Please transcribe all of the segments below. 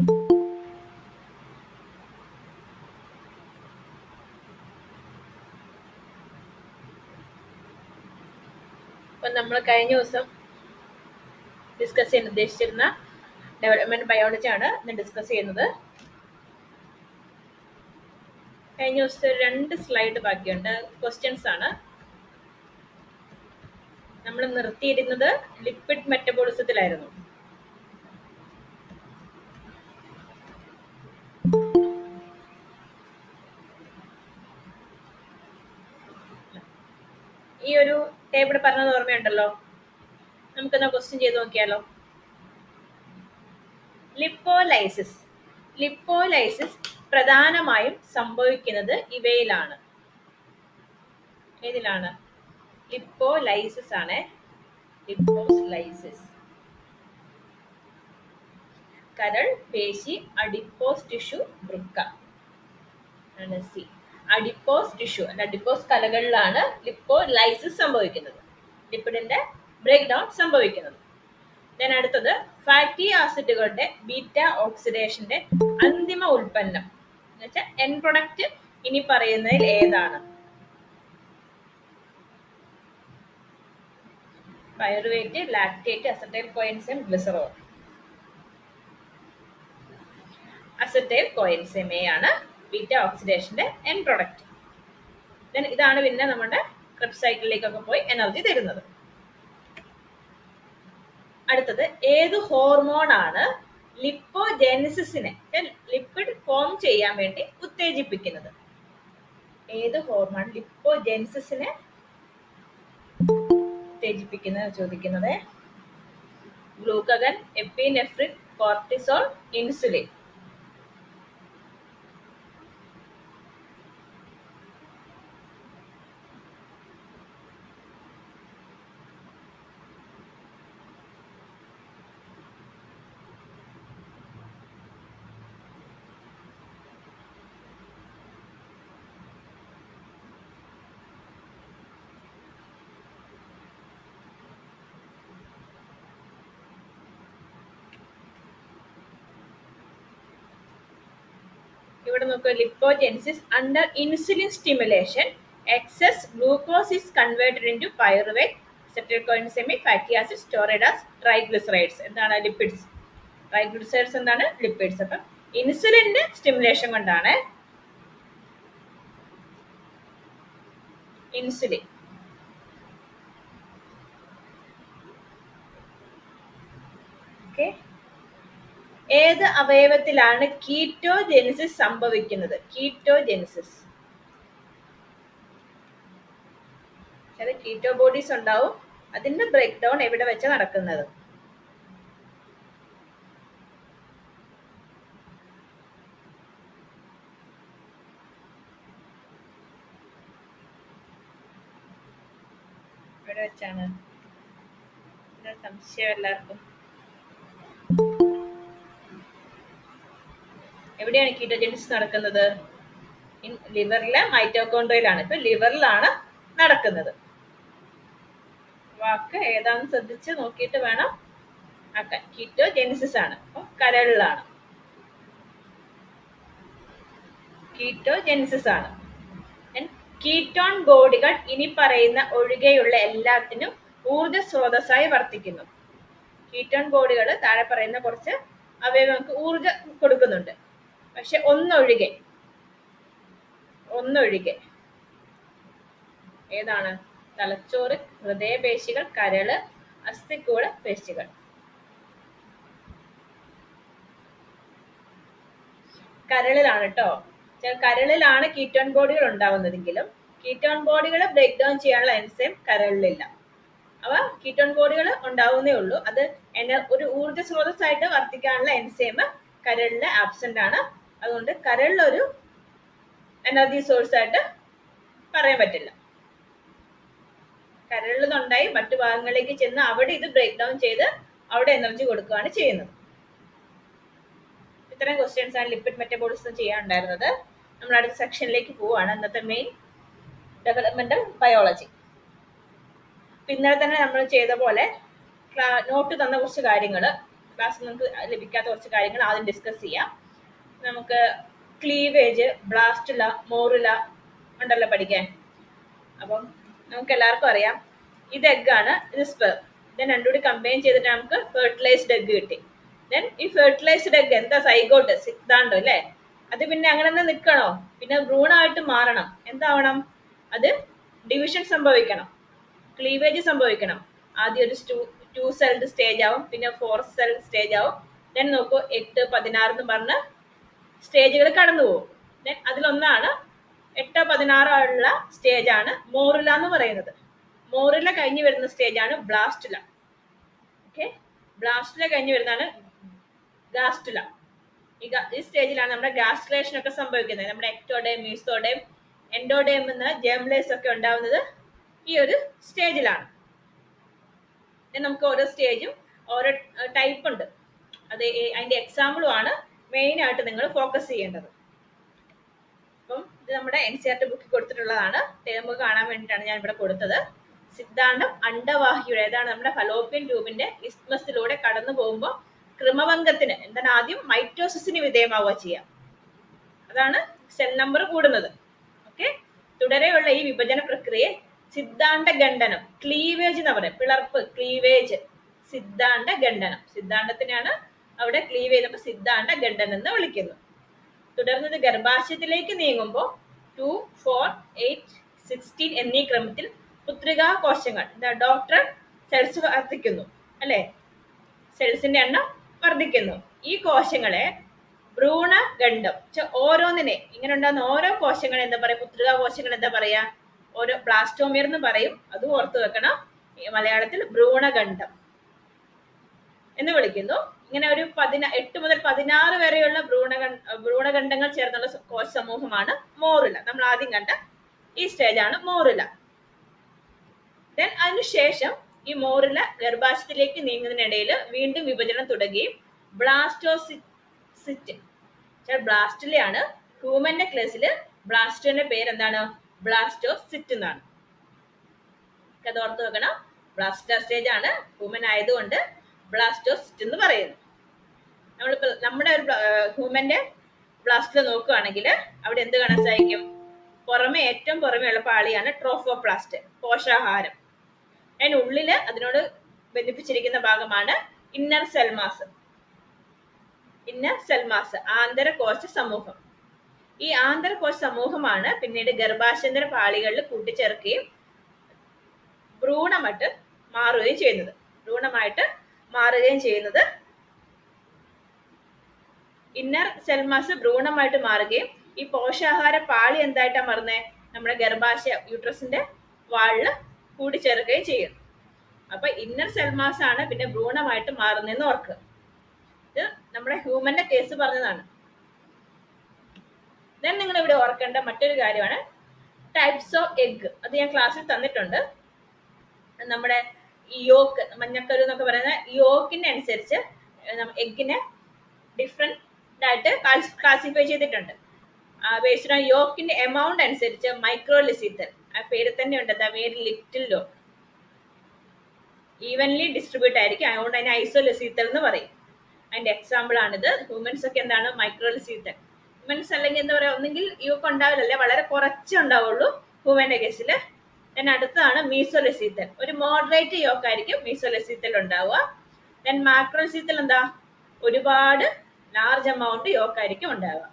അപ്പം നമ്മൾ കഴിഞ്ഞ ദിവസം ഡിസ്കസ് ചെയ്യാൻ ഉദ്ദേശിച്ചിരുന്ന ഡെവലപ്മെന്റ് ബയോളജി ആണ് ഇന്ന് ഡിസ്കസ് ചെയ്യുന്നത്. കഴിഞ്ഞ ദിവസത്തെ 2 സ്ലൈഡ് ബാക്കിയുണ്ട്, ക്വസ്റ്റ്യൻസ് ആണ്. നമ്മൾ നിർത്തിയിരുന്നത് ലിപ്പിഡ് മെറ്റബോളിസത്തിലായിരുന്നു. ഈ ഒരു ടേബിൾ പറഞ്ഞത് ഓർമ്മയുണ്ടല്ലോ? നമുക്കെന്നാ ക്വസ്റ്റ്യൻ ചെയ്ത് നോക്കിയാലോ. ലിപ്പോലൈസിസ് പ്രധാനമായും സംഭവിക്കുന്നത് ഇവയിലാണ്. ഏതിലാണ്? ലിപ്പോലൈസിസ് ആണ്. ലിപ്പോലൈസിസ് കരൾ, പേശി, അഡിപ്പോസ് ടിഷ്യൂ, വൃക്ക ആണ് സി. അഡിപ്പോസ് ടിഷ്യൂ അല്ല, അഡിപ്പോസ് കലകളിലാണ് ലിപ്പോലൈസിസ് സംഭവിക്കുന്നത്, ലിപ്പിഡിന്റെ ബ്രേക്ക് ഡൗൺ സംഭവിക്കുന്നത്. ഞാൻ അടുത്തത് ഫാറ്റി ആസിഡുകളുടെ ബീറ്റ ഓക്സിഡേഷന്റെ അന്തിമ ഉൽപ്പന്നം എന്ന് വെച്ചാൽ എൻ പ്രൊഡക്റ്റ് ഇനി പറയുന്നതിൽ ഏതാണ്? Pyruvate, lactate, acetyl coenzyme, glycerol. Acetyl coenzyme A ആണ് ബീറ്റ ഓക്സിഡേഷന്റെ എൻ പ്രൊഡക്റ്റ്. ഇതാണ് പിന്നെ നമ്മുടെ ക്രെബ്സ് സൈക്കിളിലേക്കൊക്കെ പോയി എനർജി തരുന്നത്. അടുത്തത് ഏത് ഹോർമോൺ ആണ് ലിപ്പോജെനിസിസിനെ, ലിപ്പിഡ് ഫോം ചെയ്യാൻ വേണ്ടി ഉത്തേജിപ്പിക്കുന്നത്? ഏത് ഹോർമോൺ ലിപ്പോജെനിസിസിനെ ഉത്തേജിപ്പിക്കുന്നത് ചോദിക്കുന്നത്? Glucagon, epinephrine, cortisol, insulin. ഇവിടെ നോക്കുക, lipogenesis under insulin stimulation excess glucose is converted into pyruvate, acetyl coenzyme, fatty acid, stored as triglycerides. എന്താണ് ലിപ്പിഡ്സ്? ട്രൈഗ്ലിസറൈഡ്സ് എന്താണ്? ലിപ്പിഡ്സ്. അപ്പം ഇൻസുലിന്റെ സ്റ്റിമുലേഷൻ കൊണ്ടാണ് ഇൻസുലിൻ. ഓക്കെ, ഏത് അവയവത്തിലാണ് കീറ്റോജെനിസിസ് സംഭവിക്കുന്നത്? കീറ്റോജെനിസിസ് കീറ്റോ ബോഡീസ് ഉണ്ടാവും, അതിന്റെ ബ്രേക്ക് ഡൗൺ എവിടെ വെച്ച് നടക്കുന്നത്? എവിടെ വെച്ചാണ്? സംശയം എല്ലാവർക്കും. എവിടെയാണ് കീറ്റോജെനിസിസ് നടക്കുന്നത്? ലിവറിലെ മൈറ്റോകോൺഡ്രിയയിലാണ്. ഇപ്പൊ ലിവറിലാണ് നടക്കുന്നത്. വാക്ക് ഏതാണെന്ന് ശ്രദ്ധിച്ച് നോക്കിയിട്ട് വേണം ആക്കാൻ. കീറ്റോജെനിസിസ് ആണ്. അപ്പൊ കരളിലാണ്. കീറ്റോജെനിസിസ് ആണ്. കീറ്റോൺ ബോഡികൾ ഇനി പറയുന്ന ഒഴികെയുള്ള എല്ലാത്തിനും ഊർജ സ്രോതസ്സായി വർത്തിക്കുന്നു. കീറ്റോൺ ബോഡികൾ താഴെ പറയുന്ന കുറച്ച് അവയവങ്ങൾക്ക് ഊർജം കൊടുക്കുന്നുണ്ട്. പക്ഷെ ഒന്നൊഴികെ ഏതാണ്? തലച്ചോറ്, ഹൃദയപേശികൾ, കരള്, അസ്ഥിക്കൂട പേശികൾ. കരളിലാണ് കേട്ടോ. കരളിലാണ് കീറ്റോൺ ബോഡികൾ ഉണ്ടാവുന്നതെങ്കിലും കീറ്റോൺ ബോഡികളെ ബ്രേക്ക് ഡൗൺ ചെയ്യാനുള്ള എൻസൈം കരളിലില്ല. അവ കീറ്റോൺ ബോഡികൾ ഉണ്ടാവുന്നേ ഉള്ളൂ. അത് ഒരു ഊർജ സ്രോതസ്സായിട്ട് വർത്തിക്കാനുള്ള എൻസൈം കരളില് ആബ്സെന്റ് ആണ്. അതുകൊണ്ട് കരളിലൊരു എനർജി സോഴ്സ് ആയിട്ട് പറയാൻ പറ്റില്ല. കരളിൽ നിന്നുണ്ടായി മറ്റു ഭാഗങ്ങളിലേക്ക് ചെന്ന് അവിടെ ഇത് ബ്രേക്ക് ഡൗൺ ചെയ്ത് അവിടെ എനർജി കൊടുക്കുകയാണ് ചെയ്യുന്നത്. ഇത്രയും ക്വസ്റ്റ്യൻസ് ആണ് ലിപ്പിഡ് മെറ്റബോളിസം ചെയ്യാനുണ്ടായിരുന്നത്. നമ്മൾ അടുത്ത സെക്ഷനിലേക്ക് പോവുകയാണ്. ഇന്നത്തെ മെയിൻ ഡെവലപ്മെന്റൽ ബയോളജി. ഇന്നലെ തന്നെ നമ്മൾ ചെയ്ത പോലെ നോട്ട് തന്ന കുറച്ച് കാര്യങ്ങൾ ക്ലാസ്സിൽ നമുക്ക് ലഭിക്കാത്ത കുറച്ച് കാര്യങ്ങൾ ആദ്യം ഡിസ്കസ് ചെയ്യാം. നമുക്ക് ക്ലീവേജ്, ബ്ലാസ്റ്റുല, മോറുല ഉണ്ടല്ലോ പഠിക്കാൻ. അപ്പം നമുക്ക് എല്ലാവർക്കും അറിയാം, ഇത് എഗ്ഗാണ്, ഇത് സ്പെർ. ദെൻ രണ്ടുകൂടി കമ്പൈൻ ചെയ്തിട്ട് നമുക്ക് ഫെർട്ടിലൈസ്ഡ് എഗ്ഗ് കിട്ടി. ദെൻ ഈ ഫെർട്ടിലൈസ്ഡ് എഗ്ഗ് എന്താ? സൈഗോട്ട്, സിദ്ധാന്തം അല്ലേ. അത് പിന്നെ അങ്ങനെ തന്നെ നിൽക്കണോ? പിന്നെ ഭ്രൂണമായിട്ട് മാറണം. എന്താവണം? അത് ഡിവിഷൻ സംഭവിക്കണം, ക്ലീവേജ് സംഭവിക്കണം. ആദ്യം ഒരു 2 സെൽഡ് സ്റ്റേജ് ആവും, പിന്നെ 4 സെൽഡ് സ്റ്റേജ് ആവും. ദെൻ നോക്കൂ 8, 16 എന്ന് പറഞ്ഞ് സ്റ്റേജുകൾ കടന്നു പോകും. ദെൻ അതിലൊന്നാണ് 8, 16 ഉള്ള സ്റ്റേജാണ് മോറുല എന്ന് പറയുന്നത്. മോറുല കഴിഞ്ഞ് വരുന്ന സ്റ്റേജാണ് ബ്ലാസ്റ്റുല. ഓക്കെ, ബ്ലാസ്റ്റുല കഴിഞ്ഞ് വരുന്നതാണ് ഗാസ്റ്റുല. ഈ സ്റ്റേജിലാണ് നമ്മുടെ ഗാസ്റ്റുലേഷൻ ഒക്കെ സംഭവിക്കുന്നത്. നമ്മുടെ എക്ടോഡേം, മീസോഡേം, എൻഡോഡേം എന്ന ജേംലേസ് ഒക്കെ ഉണ്ടാവുന്നത് ഈ ഒരു സ്റ്റേജിലാണ്. നമുക്ക് ഓരോ സ്റ്റേജും ഓരോ ടൈപ്പ് ഉണ്ട്. അത് അതിന്റെ എക്സാമ്പിളും ആണ് മെയിൻ ആയിട്ട് നിങ്ങൾ ഫോക്കസ് ചെയ്യേണ്ടത്. അപ്പം ഇത് നമ്മുടെ NCERT ബുക്കിൽ കൊടുത്തിട്ടുള്ളതാണ്. ടേം കാണാൻ വേണ്ടിയിട്ടാണ് ഞാൻ ഇവിടെ കൊടുത്തത്. സിദ്ധാന്തം അണ്ടവാഹിയുടെ, ഏതാണ് നമ്മുടെ ഫലോപ്പിയൻ ട്യൂബിന്റെ ഇസ്മസിലൂടെ കടന്നു പോകുമ്പോൾ കൃമഭംഗത്തിന് എന്താണ്? ആദ്യം മൈറ്റോസിസിന് വിധേയമാവുക ചെയ്യാം. അതാണ് സെൽ നമ്പർ കൂടുന്നത്. ഓക്കെ, തുടരെയുള്ള ഈ വിഭജന പ്രക്രിയ സിദ്ധാന്ത ഖണ്ഡനം, ക്ലീവേജ് എന്ന് പറയും. പിളർപ്പ്, ക്ലീവേജ്, സിദ്ധാന്ത ഖണ്ഡനം. സിദ്ധാന്തത്തിനാണ് അവിടെ ക്ലീവ് ചെയ്തപ്പോൾ സിദ്ധാന്ത ഖണ്ഡനം എന്ന് വിളിക്കുന്നു. തുടർന്നത് ഗർഭാശയത്തിലേക്ക് നീങ്ങുമ്പോൾ 2, 4, 8, 16 എന്നീ ക്രമത്തിൽ പുത്രികാ കോശങ്ങൾ, ഡോക്ടർ സെൽസ് വർദ്ധിക്കുന്നു അല്ലെ, സെൽസിന്റെ എണ്ണം വർദ്ധിക്കുന്നു. ഈ കോശങ്ങളെ ഭ്രൂണഖണ്ഡം, ഓരോന്നിനെ ഇങ്ങനെ ഉണ്ടാകുന്ന ഓരോ കോശങ്ങളെ എന്താ പറയാ? പുത്രികാ കോശങ്ങൾ എന്താ പറയാ? ഓരോ ബ്ലാസ്റ്റോമിയർ എന്ന് പറയും. അതും ഓർത്ത് വെക്കണം. മലയാളത്തിൽ ഭ്രൂണഖണ്ഡം എന്ന് വിളിക്കുന്നു. ഇങ്ങനെ ഒരു 8 മുതൽ 16 വരെയുള്ള ഭ്രൂണഖണ്ഡങ്ങൾ ചേർന്നുള്ള കോശ സമൂഹമാണ് മോറുല. നമ്മൾ ആദ്യം കണ്ട ഈ സ്റ്റേജാണ് മോറുല. ദെൻ അതിനുശേഷം ഈ മോറുല ഗർഭാശയത്തിലേക്ക് നീങ്ങുന്നതിനിടയിൽ വീണ്ടും വിഭജനം തുടങ്ങുകയും ബ്ലാസ്റ്റോസിസ്റ്റ്, ബ്ലാസ്റ്റുലയാണ്. ഹ്യൂമന്റെ കേസില് ബ്ലാസ്റ്റുവിന്റെ പേര് എന്താണ്? ബ്ലാസ്റ്റോസിസ്റ്റ് എന്നാണ്. അത് ഓർത്ത് വെക്കണം. ബ്ലാസ്റ്റ സ്റ്റേജ് ആണ്, ഹ്യൂമൻ ആയതുകൊണ്ട് ബ്ലാസ്റ്റോസിസ്റ്റ് എന്ന് പറയുന്നു. നമ്മളിപ്പോ നമ്മുടെ ഒരു ഹ്യൂമന്റെ ബ്ലാസ്റ്റിൽ നോക്കുകയാണെങ്കിൽ അവിടെ എന്ത് കാണാൻ സാധിക്കും? പുറമെ, ഏറ്റവും പുറമെ ഉള്ള പാളിയാണ് ട്രോഫോപ്ലാസ്റ്റ്, പോഷാഹാരം. അതിനുള്ളില് അതിനോട് ബന്ധിപ്പിച്ചിരിക്കുന്ന ഭാഗമാണ് ഇന്നർ സെൽമാസ്. ഇന്നർ സെൽമാസ് ആന്തരകോശ സമൂഹം. ഈ ആന്തരകോശ സമൂഹമാണ് പിന്നീട് ഗർഭാശയന്തര പാളികളിൽ കൂട്ടിച്ചേർക്കുകയും ഭ്രൂണമായിട്ട് മാറുകയും ചെയ്യുന്നത്. ഇന്നർ സെൽമാസ് ഭ്രൂണമായിട്ട് മാറുകയും ഈ പോഷാഹാര പാളി എന്തായിട്ടാ മാറുന്നേ? നമ്മുടെ ഗർഭാശയ യൂട്രസിന്റെ വാളില് കൂടിച്ചേർക്കുകയും ചെയ്യും. അപ്പൊ ഇന്നർ സെൽമാസ് ആണ് പിന്നെ ഭ്രൂണമായിട്ട് മാറുന്നതെന്ന് ഓർക്കുക. ഇത് നമ്മുടെ ഹ്യൂമന്റെ കേസ് പറഞ്ഞതാണ്. ദെൻ നിങ്ങൾ ഇവിടെ ഓർക്കേണ്ട മറ്റൊരു കാര്യമാണ് ടൈപ്സ് ഓഫ് എഗ്. അത് ഞാൻ ക്ലാസ്സിൽ തന്നിട്ടുണ്ട്. നമ്മുടെ ഈ യോക്ക്, മഞ്ഞക്കരു എന്നൊക്കെ പറയുന്ന യോക്കിന്റെ അനുസരിച്ച് എഗ്ഗിനെ ഡിഫറെന്റ് ആയിട്ട് ക്ലാസിഫൈ ചെയ്തിട്ടുണ്ട്. ബേസ്ഡ് ഓൺ യോക്കിന്റെ എമൗണ്ട് അനുസരിച്ച് മൈക്രോലിസിത്തൽ, ആ പേര് തന്നെ ഉണ്ട്, very little yolk, evenly distribute ആയിരിക്കും. അതുകൊണ്ട് അതിന് ഐസോലിസിത്തൽ എന്ന് പറയും. അതിന്റെ എക്സാമ്പിൾ ആണിത്. ഹ്യൂമൻസ് ഒക്കെ എന്താണ്? മൈക്രോലിസിത്തൽ. ഹ്യൂമൻസ് അല്ലെങ്കിൽ എന്താ പറയാ, ഒന്നെങ്കിൽ യോക്ക് ഉണ്ടാവില്ലല്ലേ, വളരെ കുറച്ചേ ഉണ്ടാവുള്ളൂ ഹ്യൂമന്റെ കേസിൽ. ദെൻ അടുത്തതാണ് മീസോലിസിത്തൽ. ഒരു മോഡറേറ്റ് യോക്ക് ആയിരിക്കും മീസോലിസിത്തൽ ഉണ്ടാവുക. ദെൻ മാക്രോലിസിത്തൽ എന്താ? ഒരുപാട് ലാർജ് എമൗണ്ട് യോക്ക് ആയിരിക്കും ഉണ്ടാവുക.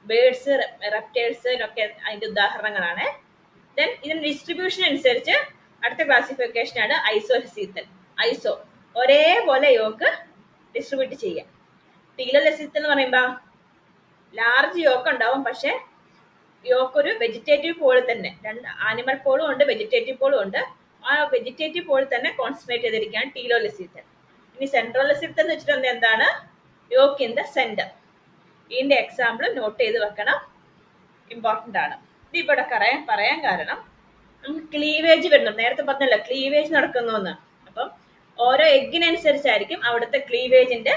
ബേർഡ്സ്, റെപ്റ്റൈൽസിനൊക്കെ അതിന്റെ ഉദാഹരണങ്ങളാണ്. ദെൻ ഇതിന്റെ ഡിസ്ട്രിബ്യൂഷൻ അനുസരിച്ച് അടുത്ത ക്ലാസിഫിക്കേഷൻ ആണ് ഐസോലിസിത്തൽ. ഐസോ, ഒരേപോലെ യോക്ക് ഡിസ്ട്രിബ്യൂട്ട് ചെയ്യാം. ടീലോലിസിത്തൽ എന്ന് പറയുമ്പോ ലാർജ് യോക്ക് ഉണ്ടാവും, പക്ഷെ യോക്ക് ഒരു വെജിറ്റേറ്റീവ് പോളിൽ തന്നെ, രണ്ട് ആനിമൽ പോളും ഉണ്ട്, വെജിറ്റേറ്റീവ് പോളും ഉണ്ട്. ആ വെജിറ്റേറ്റീവ് പോളിൽ തന്നെ കോൺസെൻട്രേറ്റ് ചെയ്തിരിക്കുകയാണ് ടീലോലിസിത്തൽ. ഇനി സെൻട്രോലിസിത്തൽ എന്ന് വെച്ചിട്ട് എന്താണ്? Yolk in the centre. ഇതിന്റെ എക്സാമ്പിൾ നോട്ട് ചെയ്ത് വെക്കണം, ഇമ്പോർട്ടന്റ് ആണ്. ഇത് ഇവിടെ പറയാൻ കാരണം നമുക്ക് ക്ലീവേജ് വരുന്നുണ്ട്. നേരത്തെ പറഞ്ഞല്ലോ ക്ലീവേജ് നടക്കുന്നു എന്ന്. അപ്പം ഓരോ എഗ്ഗിനനുസരിച്ചായിരിക്കും അവിടുത്തെ ക്ലീവേജിന്റെ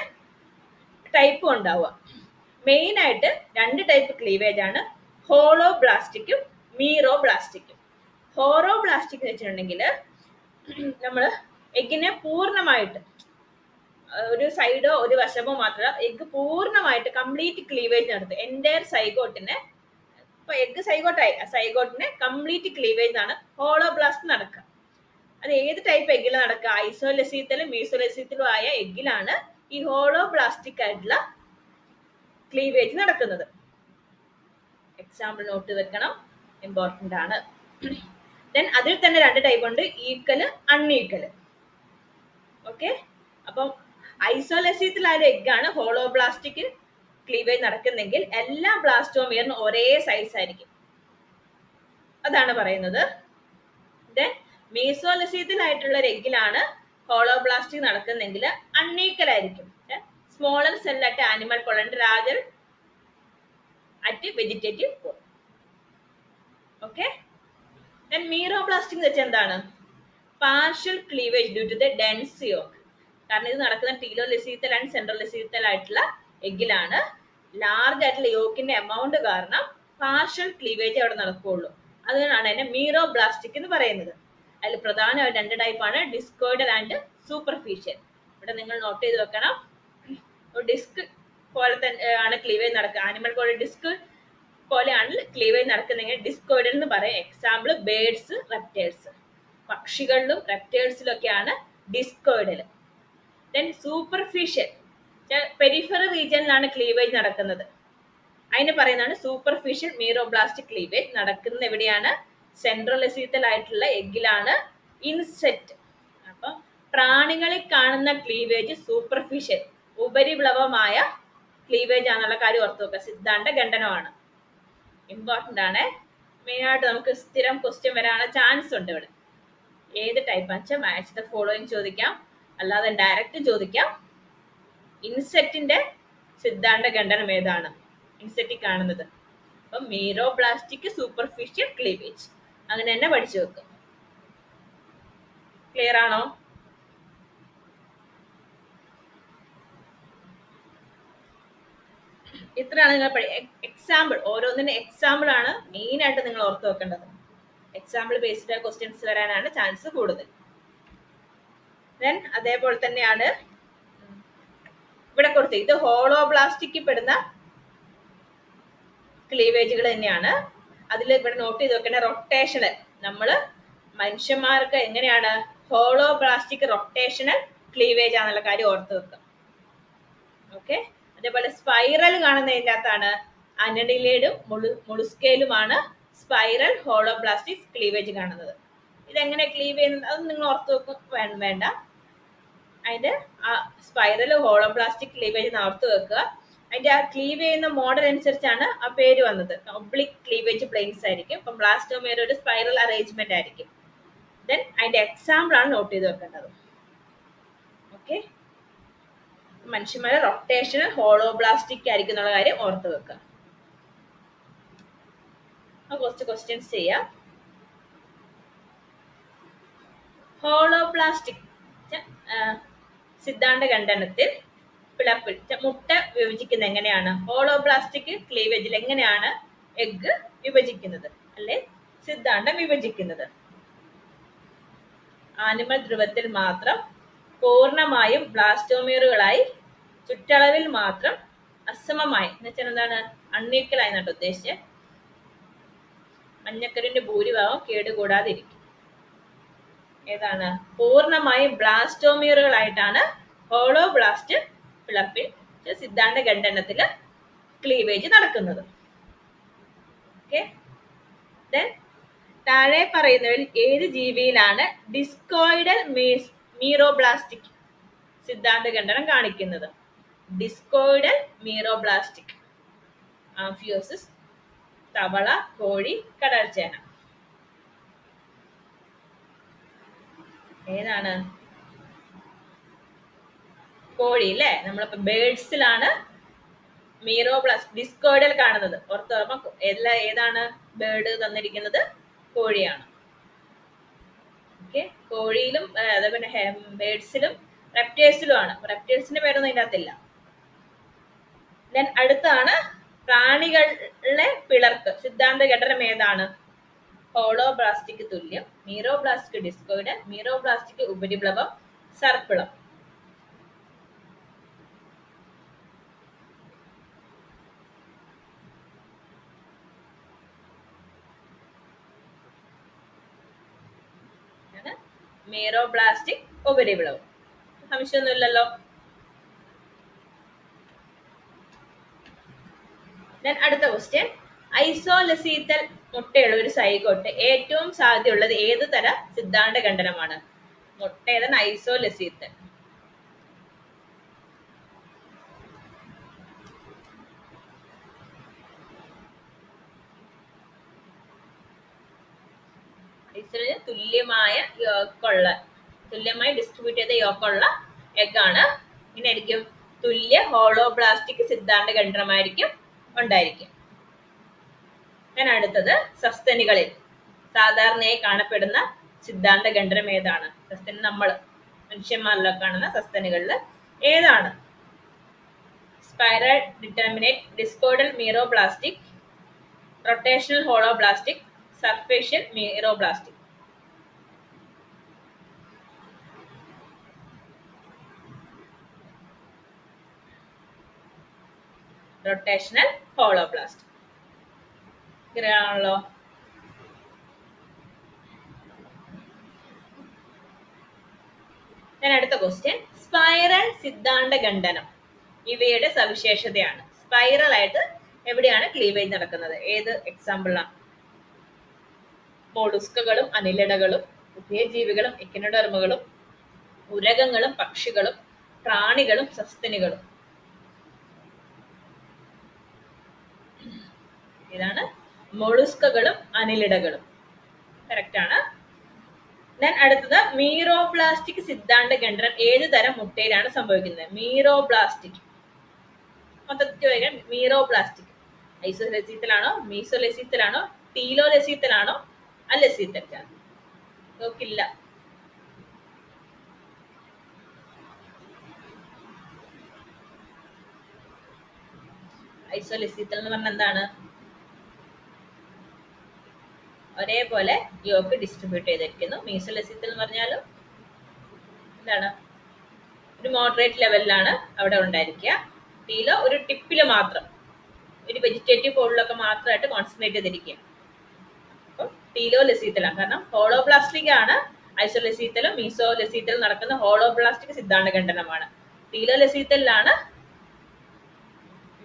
ടൈപ്പും ഉണ്ടാവുക. മെയിൻ ആയിട്ട് 2 ടൈപ്പ് ക്ലീവേജ് ആണ്, ഹോളോബ്ലാസ്റ്റിക്കും മീറോബ്ലാസ്റ്റിക്കും. ഹോളോബ്ലാസ്റ്റിക് എന്ന് വെച്ചിട്ടുണ്ടെങ്കിൽ നമ്മൾ എഗ്ഗിനെ പൂർണ്ണമായിട്ട് ഒരു സൈഡോ ഒരു വശമോ മാത്രമല്ല, എഗ് പൂർണ്ണമായിട്ട് കംപ്ലീറ്റ് ക്ലീവേജ് നടത്തും. എൻ്റയർ സൈഗോട്ടിനെ, ഇപ്പൊ എഗ് സൈഗോട്ടായി, സൈഗോട്ടിനെ കംപ്ലീറ്റ് ക്ലീവേജ് ആണ് ഹോളോബ്ലാസ്റ്റ് നടക്കുക. അത് ഏത് ടൈപ്പ് എഗ്ഗിൽ നടക്കുക? ഐസോലെസീത്തലും മീസോലെസീത്തലും ആയ എഗ്ഗിലാണ് ഈ ഹോളോബ്ലാസ്റ്റിക് ആയിട്ടുള്ള ക്ലീവേജ് നടക്കുന്നത്. എക്സാമ്പിൾ നോട്ട് വെക്കണം, ഇമ്പോർട്ടൻ്റ് ആണ്. ദെൻ അതിൽ തന്നെ രണ്ട് ടൈപ്പ് ഉണ്ട്, ഈക്വല് അൺഈക്വല്. ഓക്കെ, അപ്പം ഐസോലെസീത്തിലായ എഗ്ഗാണ് ഹോളോബ്ലാസ്റ്റിക് ക്ലീവേജ് നടക്കുന്നെങ്കിൽ എല്ലാ ബ്ലാസ്റ്റോമിയറിനും ഒരേ സൈസ് ആയിരിക്കും, അതാണ് പറയുന്നത്. ദെൻ മീസോലെസീത്തിലായിട്ടുള്ള ഒരു എഗ്ഗിലാണ് ഹോളോബ്ലാസ്റ്റിക് നടക്കുന്നെങ്കിൽ അൺഈക്വൽ ആയിരിക്കും. Smaller cell at animal colony, larger at vegetative pole. Okay, then meroblastic എന്ന് വെച്ചാൽ എന്താണ്? Partial cleavage due to the dense yolk. കാരണം ഇത് നടക്കുന്ന ടീലോലെസീത്തൽ ആൻഡ് സെൻട്രലോലെസീത്തൽ ആയിട്ടുള്ള എഗ്ഗിലാണ്. ലാർജ് ആയിട്ടുള്ള യോക്കിന്റെ എമൗണ്ട് കാരണം പാർഷ്യൽ ക്ലീവേജ് അവിടെ നടക്കുകയുള്ളൂ. അതുകൊണ്ടാണ് അതിനെ മീറോബ്ലാസ്റ്റിക് എന്ന് പറയുന്നത്. അതിൽ പ്രധാനമായിട്ട് രണ്ട് ടൈപ്പാണ്, ഡിസ്കോയിഡൽ ആൻഡ് സൂപ്പർഫിഷ്യൽ. ഇവിടെ നിങ്ങൾ നോട്ട് ചെയ്ത് വെക്കണം. ഡിസ്ക് പോലെ തന്നെ ആണ് ക്ലീവേജ് നടക്കുക, ആനിമൽ കോളനി ഡിസ്ക് പോലെയാണ് ക്ലീവേജ് നടക്കുന്നെങ്കിൽ ഡിസ്കോയിഡൽ എന്ന് പറയും. Example birds, reptiles. പക്ഷികളിലും റെപ്റ്റൈൽസിലും ഒക്കെയാണ് ഡിസ്കോയിഡൽ. ദെൻ സൂപ്പർഫിഷ്യൽ, പെരിഫറൽ റീജിയനിലാണ് ക്ലീവേജ് നടക്കുന്നത്, അതിന് പറയുന്നതാണ് സൂപ്പർഫിഷ്യൽ മീറോബ്ലാസ്റ്റിക് ക്ലീവേജ്. നടക്കുന്നത് എവിടെയാണ്? സെൻട്രലോലെസീത്തൽ ആയിട്ടുള്ള എഗ്ഗിലാണ്, ഇൻസെക്റ്റ്. അപ്പം പ്രാണികളിൽ കാണുന്ന ക്ലീവേജ് സൂപ്പർഫിഷ്യൽ, ഉപരിപ്ലവമായ ക്ലീവേജ് ആണെന്നുള്ള കാര്യം ഓർത്ത് വെക്കുക. സിദ്ധാന്ത ഖണ്ഡനമാണ്, ഇമ്പോർട്ടൻ്റ് ആണ്. മെയിനായിട്ട് നമുക്ക് സ്ഥിരം ക്വസ്റ്റ്യൻ വരാനുള്ള ചാൻസ് ഉണ്ട് ഇവിടെ. ഏത് ടൈപ്പാന്ന് വെച്ചാൽ മാച്ച് ദ ഫോളോയിങ് ചോദിക്കാം, അല്ലാതെ ഡയറക്റ്റ് ചോദിക്കാം. ഇൻസെക്റ്റിന്റെ സിദ്ധാന്ത ഖണ്ഡനം ഏതാണ്? ഇൻസെക്റ്റിൽ കാണുന്നത്. അപ്പം മീറോബ്ലാസ്റ്റിക് സൂപ്പർഫിഷ്യൽ ക്ലീവേജ്, അങ്ങനെ തന്നെ പഠിച്ചു വെക്കും. ക്ലിയർ ആണോ? ഇത്രയാണ് നിങ്ങൾ എക്സാമ്പിൾ, ഓരോന്നിന്റെ എക്സാമ്പിൾ ആണ് മെയിൻ ആയിട്ട് നിങ്ങൾ ഓർത്ത് വെക്കേണ്ടത്. എക്സാമ്പിൾ ബേസ്ഡ് ക്വസ്റ്റ്യൻസ് വരാനാണ് ചാൻസ് കൂടുതൽ. ദെൻ അതേപോലെ തന്നെയാണ് ഇവിടെ കൊടുത്തത്, ഇത് ഹോളോബ്ലാസ്റ്റിക് പെടുന്ന ക്ലീവേജുകൾ തന്നെയാണ്. അതിൽ ഇവിടെ നോട്ട് ചെയ്ത് വെക്കേണ്ട റൊട്ടേഷണൽ, നമ്മള് മനുഷ്യന്മാർക്ക് എങ്ങനെയാണ് ഹോളോബ്ലാസ്റ്റിക് റൊട്ടേഷണൽ ക്ലീവേജ് ആണെന്നുള്ള കാര്യം ഓർത്ത് വെക്കുക. ഓക്കെ, അതേപോലെ സ്പൈറൽ കാണുന്നതിൻ്റെ അകത്താണ് അനഡിലേഡും മുളുസ്കേലുമാണ് സ്പൈറൽ ഹോളോബ്ലാസ്റ്റിക് ക്ലീവേജ് കാണുന്നത്. ഇതെങ്ങനെ ക്ലീവ് ചെയ്യുന്നത് അത് നിങ്ങൾ ഓർത്ത് വെക്കും വേണ്ട. അതിന്റെ ആ സ്പൈറൽ ഹോളോബ്ലാസ്റ്റിക് ക്ലീവേജ് ഓർത്ത് വെക്കുക. അതിന്റെ ആ ക്ലീവ് ചെയ്യുന്ന മോഡൽ അനുസരിച്ചാണ് ആ പേര് വന്നത്. ഒബ്ലിക് ക്ലീവേജ് പ്ലെയിൻസ് ആയിരിക്കും. ഇപ്പം ബ്ലാസ്റ്റോമിയർ ഒരു സ്പൈറൽ അറേഞ്ച്മെന്റ് ആയിരിക്കും. ദെൻ അതിന്റെ എക്സാമ്പിൾ ആണ് നോട്ട് ചെയ്ത് വെക്കേണ്ടത്. ഓക്കെ, മനുഷ്യന്മാരെ റൊട്ടേഷണൽ ഹോളോബ്ലാസ്റ്റിക് ആയിരിക്കും എന്നുള്ള കാര്യം ഓർത്ത് വെക്കുക. കുറച്ച് ക്വസ്റ്റ്യൻസ് ചെയ്യാം. ഹോളോബ്ലാസ്റ്റിക് സിദ്ധാന്ത ഖണ്ഡനത്തിൽ പിളപ്പിൽ മുട്ട വിഭജിക്കുന്നത് എങ്ങനെയാണ്? ഹോളോബ്ലാസ്റ്റിക് ക്ലീവേജിൽ എങ്ങനെയാണ് എഗ് വിഭജിക്കുന്നത്, അല്ലെ സിദ്ധാന്തം വിഭജിക്കുന്നത്? ആനിമൽ ധ്രുവത്തിൽ മാത്രം പൂർണ്ണമായും ബ്ലാസ്റ്റോമിയറുകളായി, ചുറ്റളവിൽ മാത്രം അസമമായി, എന്ന് വെച്ചാൽ എന്താണ്? അൺഈക്വൽ ആയി എന്നാണ് ഉദ്ദേശിച്ചത്. മഞ്ഞക്കറിന്റെ ഭൂരിഭാഗം കേടുകൂടാതിരിക്കും. ഏതാണ്? പൂർണ്ണമായും ബ്ലാസ്റ്റോമിയറുകളായിട്ടാണ് ഹോളോബ്ലാസ്റ്റ് പിളപ്പിൽ സിദ്ധാന്ത ഖണ്ഡനത്തില് ക്ലീവേജ് നടക്കുന്നത്. ഓക്കെ, ദെൻ താഴെ പറയുന്നവരിൽ ഏത് ജീവിയിലാണ് ഡിസ്കോയിഡൽ മീറോബ്ലാസ്റ്റിക് സിദ്ധാന്ത ഖണ്ഡനം കാണിക്കുന്നത്? ഡിസ്കോയിഡൽ മീറോബ്ലാസ്റ്റിക് ആംഫിയോസിസ്, തവള, കോഴി, കടൽച്ചേന. ഏതാണ്? കോഴി അല്ലേ. നമ്മളിപ്പോ ബേഡ്സിലാണ് മീറോബ്ലാസ്റ്റ് ഡിസ്കോയിഡൽ കാണുന്നത്. ഓർത്തോർമ്മ ഏതാണ് ബേർഡ് തന്നിരിക്കുന്നത്? കോഴിയാണ്. ഓക്കെ, കോഴിയിലും അതേപോലെ ബേഡ്സിലും റെപ്റ്റൈൽസിലും ആണ്. റെപ്റ്റൈൽസിന്റെ പേരൊന്നും ഇതിനകത്തില്ല. ദെൻ അടുത്താണ് പ്രാണികളിലെ പിളർപ്പ് സിദ്ധാന്ത ഘടനം ഏതാണ്? ഹോളോബ്ലാസ്റ്റിക് തുല്യം, മീറോബ്ലാസ്റ്റിക് ഡിസ്കോയിഡൽ, മീറോബ്ലാസ്റ്റിക് ഉപരിപ്ലവം, സർപ്പിളം. മീറോബ്ലാസ്റ്റിക് ഉപരിവിളവ്. സംശയമൊന്നുമില്ലല്ലോ. അടുത്ത ക്വസ്റ്റ്യൻ, ഐസോലെസീത്തൽ മുട്ടയുള്ള ഒരു സൈഗോട്ട് ഏറ്റവും സാധ്യതയുള്ളത് ഏത് തര സിദ്ധാന്ത ഖണ്ഡനമാണ്? മുട്ട ഏതാണ്? ഐസോലെസീത്തൽ. തുല്യമായി ഡിസ്ട്രിബ്യൂട്ട് ചെയ്ത യോക്കുള്ള എഗ്ഗാണ്. ഇങ്ങനെ ആയിരിക്കും, തുല്യ ഹോളോബ്ലാസ്റ്റിക് സിദ്ധാന്ത ഖണ്ഡനമായിരിക്കും ഉണ്ടായിരിക്കും. ഞാൻ അടുത്തത്, സസ്തനികളിൽ സാധാരണയായി കാണപ്പെടുന്ന സിദ്ധാന്ത ഖണ്ഡനം ഏതാണ്? സസ്തനി നമ്മൾ മനുഷ്യന്മാരിലൊക്കെ കാണുന്ന സസ്തനികളിൽ ഏതാണ്? Spiral determinate discoidal meroblastic, rotational holoblastic, superficial meroblastic. Rotational holoblast. ആണല്ലോ. ഞാൻ അടുത്ത ക്വസ്റ്റ്യൻ, സ്പൈറൽ സിദ്ധാന്ത ഖണ്ഡനം ഇവയുടെ സവിശേഷതയാണ്. സ്പൈറൽ ആയിട്ട് എവിടെയാണ് ക്ലീവേജ് നടക്കുന്നത്? ഏത് എക്സാമ്പിളാണ്? മോളുസ്കുകളും അനിലിടകളും ഉഭയജീവികളും എക്കിനോഡെർമകളും ഉരകങ്ങളും പക്ഷികളും പ്രാണികളും സസ്തനികളും. ഇതാണ് മൊളുസ്കുകളും അനിലിടകളും. കറക്റ്റ് ആണ്. ഞാൻ അടുത്തത്, മീറോബ്ലാസ്റ്റിക് സിദ്ധാന്ത ഖണ്ഡനം ഏത് തരം മുട്ടയിലാണ് സംഭവിക്കുന്നത്? മീറോബ്ലാസ്റ്റിക് മൊത്തത്തിൽ മീറോബ്ലാസ്റ്റിക് ഐസോലെസീത്തലാണോ, മീസോലെസീത്തലാണോ, ടീലോലെസീത്തലാണോ, അലെസീത്തലാണ്? നോക്കില്ല. ഐസോലെസീത്തൽ എന്ന് പറഞ്ഞാൽ എന്താണ്? ഒരേപോലെ യോക്ക് ഡിസ്ട്രിബ്യൂട്ട് ചെയ്തിരിക്കുന്നു. മീസോലെസീത്തൽ എന്ന് പറഞ്ഞാലും എന്താണ്? ഒരു മോഡറേറ്റ് ലെവലിലാണ് അവിടെ ഉണ്ടായിരിക്കുക. ടീലോ ഒരു ടിപ്പില് മാത്രം, ഒരു വെജിറ്റേറ്റീവ് പോളിലൊക്കെ മാത്രമായിട്ട് കോൺസെൻട്രേറ്റ് ചെയ്തിരിക്കുക. അപ്പം ടീലോലെസീത്തലാണ്. കാരണം ഹോളോബ്ലാസ്റ്റിക് ആണ് ഐസോലെസീത്തലും മീസോലെസീത്തലും നടക്കുന്ന ഹോളോബ്ലാസ്റ്റിക് സിദ്ധാന്ത ഖണ്ഡനമാണ്. ടീലോലെസീത്തലിലാണ്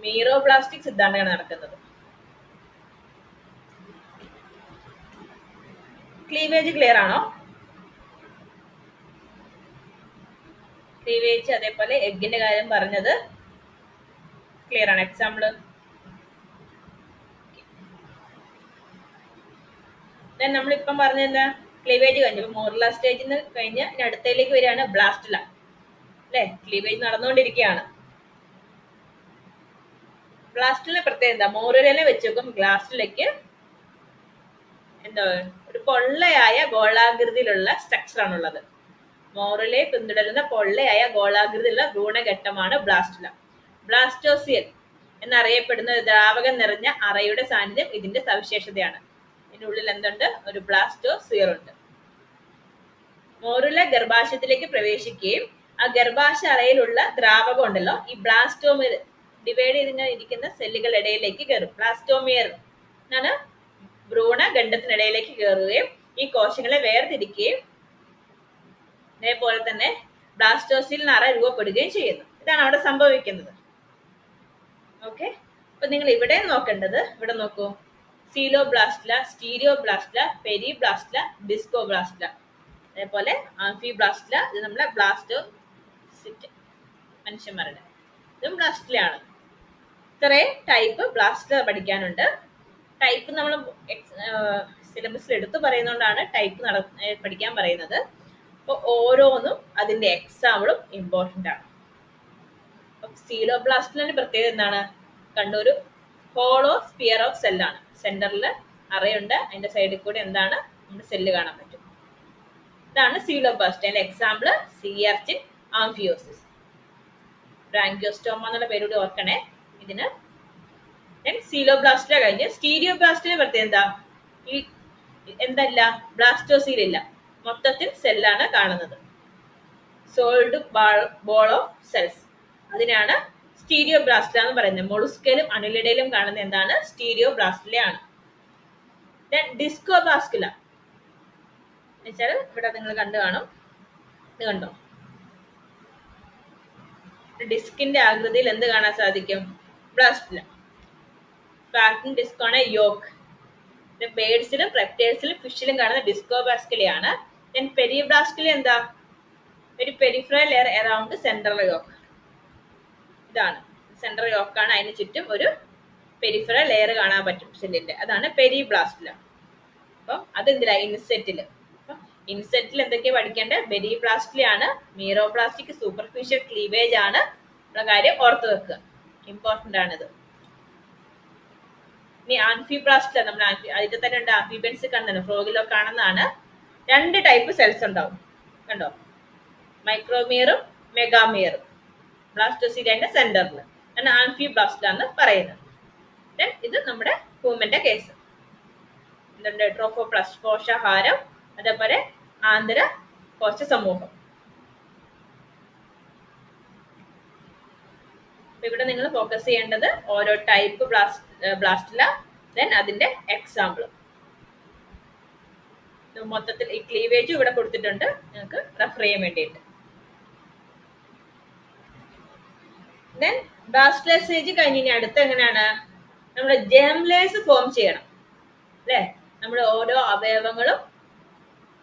മീറോബ്ലാസ്റ്റിക് സിദ്ധാന്തമാണ് നടക്കുന്നത്. ക്ലീവേജ് ക്ലിയർ ആണോ? ക്ലീവേജ് അതേപോലെ എഗ്ഗിന്റെ കാര്യം പറഞ്ഞത് ക്ലിയർ ആണ്. എക്സാമ്പിൾ നമ്മളിപ്പം പറഞ്ഞെന്താ? ക്ലീവേജ് കഴിഞ്ഞു. മോറുല സ്റ്റേജിൽ നിന്ന് കഴിഞ്ഞ് ഇനി അടുത്തതിലേക്ക് വരികയാണ് ബ്ലാസ്റ്റുല. അല്ലെ, ക്ലീവേജ് നടന്നുകൊണ്ടിരിക്കുകയാണ്. ബ്ലാസ്റ്റുല പ്രത്യേകം എന്താ? മോറുലനെ വെച്ച് നോക്കും ബ്ലാസ്റ്റുലയ്ക്ക് എന്താ ഒരു പൊള്ളയായ ഗോളാകൃതിയിലുള്ള സ്ട്രക്ചർ ആണുള്ളത്. മോറുലയെ പിന്തുടരുന്ന പൊള്ളയായ ഗോളാകൃതിയിലുള്ള ഭ്രൂണഘട്ടമാണ് ബ്ലാസ്റ്റുല. ബ്ലാസ്റ്റോസിയൽ എന്നറിയപ്പെടുന്ന ദ്രാവകം നിറഞ്ഞ അറയുടെ സാന്നിധ്യം ഇതിന്റെ സവിശേഷതയാണ്. ഇതിനുള്ളിൽ എന്തുണ്ട്? ഒരു ബ്ലാസ്റ്റോസിയർ ഉണ്ട്. മോറുല ഗർഭാശയത്തിലേക്ക് പ്രവേശിക്കുകയും ആ ഗർഭാശയ അറയിലുള്ള ദ്രാവകം ഉണ്ടല്ലോ, ഈ ബ്ലാസ്റ്റോമിയർ ഡിവൈഡ് ചെയ്തിങ്ങനെ ഇരിക്കുന്ന സെല്ലുകളുടെ ഇടയിലേക്ക് കയറും. ബ്ലാസ്റ്റോമിയർ എന്നാണ് ഭ്രൂണഖണ്ഡത്തിനിടയിലേക്ക് കയറുകയും ഈ കോശങ്ങളെ വേർതിരിക്കുകയും അതേപോലെ തന്നെ ബ്ലാസ്റ്റോസിയൽ അറ രൂപപ്പെടുകയും ചെയ്യുന്നു. ഇതാണ് അവിടെ സംഭവിക്കുന്നത്. ഓക്കെ, അപ്പൊ നിങ്ങൾ ഇവിടെ നോക്കേണ്ടത്, ഇവിടെ നോക്കൂ, സീലോബ്ലാസ്റ്റുല, സ്റ്റീരിയോബ്ലാസ്റ്റുല, പെരിബ്ലാസ്റ്റുല, ഡിസ്കോബ്ലാസ്റ്റുല, അതേപോലെ ആംഫിബ്ലാസ്റ്റുല. ഇത് നമ്മുടെ ബ്ലാസ്റ്റോസിസ്റ്റ് മനുഷ്യന്മാരുടെ ഇതും ബ്ലാസ്റ്റുലയാണ്. ഇത്രയും ടൈപ്പ് ബ്ലാസ്റ്റുല പഠിക്കാനുണ്ട്. ടൈപ്പ് നമ്മൾ സിലബസിൽ എടുത്തു പറയുന്നതുകൊണ്ടാണ് ടൈപ്പ് പഠിക്കാൻ പറയുന്നത്. അപ്പോൾ ഓരോന്നും അതിന്റെ എക്സാമ്പിളും ഇമ്പോർട്ടൻ്റ് ആണ്. സീലോബ്ലാസ്റ്റിന്റെ പ്രത്യേകത എന്താണ്? കണ്ണൂര് ഹോളോ സ്പിയർ ഓഫ് സെല്ലാണ്. സെന്ററിൽ അറയുണ്ട്, അതിന്റെ സൈഡിൽ കൂടെ എന്താണ് നമ്മുടെ സെല്ല് കാണാൻ പറ്റും. ഇതാണ് സീലോബ്ലാസ്റ്റ്. അതിന്റെ എക്സാമ്പിൾ സീ അർച്ചിൻ, ആംഫിയോസിസ്. ബ്രാങ്കിയോസ്റ്റോമ എന്നുള്ള പേരോട് ഓർക്കണേ ഇതിന്. സീലോബ്ലാസ്റ്റില കഴിഞ്ഞ് സ്റ്റീരിയോബ്ലാസ്റ്റിന്റെ പ്രത്യേകത എന്താ? ഈ എന്തല്ല, ബ്ലാസ്റ്റോസീൽ ഇല്ല, മൊത്തത്തിൽ സെല്ലാണ് കാണുന്നത്. സോൾഡ് ബോൾ ഓഫ് സെൽസ്, അതിനാണ് സ്റ്റീരിയോബ്ലാസ്റ്റില എന്ന് പറയുന്നത്. മൊളുസ്കയിലും അനിലിഡയിലും കാണുന്ന എന്താണ്? സ്റ്റീരിയോബ്ലാസ്റ്റിലയാണ്. ഡിസ്കോബ്ലാസ്റ്റുല, വെച്ചാൽ ഇവിടെ നിങ്ങൾ കണ്ടു കാണും. ഇത് കണ്ടോ, ഡിസ്കിന്റെ ആകൃതിയിൽ എന്ത് കാണാൻ സാധിക്കും? ബ്ലാസ്റ്റില ഫാക്ടിൻ ഡിസ്കാണ് യോക്ക്. ബേഡ്സിലും റെപ്റ്റൈൽസിലും ഫിഷിലും കാണുന്ന ഡിസ്കോബാസ്കിലിയാണ്. ദെൻ പെരിബ്ലാസ്കിലി എന്താ? ഒരു peripheral layer around central yolk. ഇതാണ് സെൻട്രൽ യോക്കാണ്, അതിന് ചുറ്റും ഒരു പെരിഫറൽ ലെയർ കാണാൻ പറ്റും സെല്ലിന്റെ, അതാണ് പെരിബ്ലാസ്റ്റില. അപ്പം അതെന്തിനാ? ഇൻസെറ്റില്. ഇൻസെറ്റിൽ എന്തൊക്കെയാ പഠിക്കേണ്ടത്? പെരിബ്ലാസ്റ്റിലാണ്. മീറോബ്ലാസ്റ്റിക് സൂപ്പർഫിഷ്യൽ ക്ലീവേജ് ആണ്. ഉള്ള കാര്യം ഓർത്ത് വെക്കുക, ഇമ്പോർട്ടന്റ് ആണിത്. ഇനി ആംഫിബ്ലാസ്റ്റില, നമ്മൾ അതിൽ തന്നെ ഉണ്ട് ആംഫിബിയൻസ് കാണുന്നത്, ഫ്രോഗിലൊക്കെ കാണുന്നതാണ്. 2 ടൈപ്പ് സെൽസ് ഉണ്ടാവും കണ്ടോ, മൈക്രോമിയറും മെഗാമിയറും. ബ്ലാസ്റ്റോസീലിയന്റെ സെന്ററിൽ ആണ് ആംഫിബ്ലാസ്റ്റിലാന്ന് പറയുന്നത്. ഇത് നമ്മുടെ ഹ്യൂമന്റെ കേസ്. എന്തുണ്ട്? ട്രോഫോപ്ലാസ്റ്റ് കോശാഹാരം, അതേപോലെ ആന്തര കോശ സമൂഹം. ഇവിടെ നിങ്ങൾ ഫോക്കസ് ചെയ്യേണ്ടത് ഓരോ ടൈപ്പ് ബ്ലാസ്റ്റില, ദെൻ അതിന്റെ എക്സാമ്പിൾ. മൊത്തത്തിൽ ഈ ക്ലീവേജും ഇവിടെ കൊടുത്തിട്ടുണ്ട്, നിങ്ങൾക്ക് റെഫർ ചെയ്യാൻ വേണ്ടിയിട്ട്. ദെൻ ബ്ലാസ്റ്റോസേജ് കഴിഞ്ഞ് അടുത്ത എങ്ങനെയാണ്? നമ്മൾ ജെംലേഴ്സ് ഫോം ചെയ്യണം അല്ലേ? നമ്മുടെ ഓരോ അവയവങ്ങളും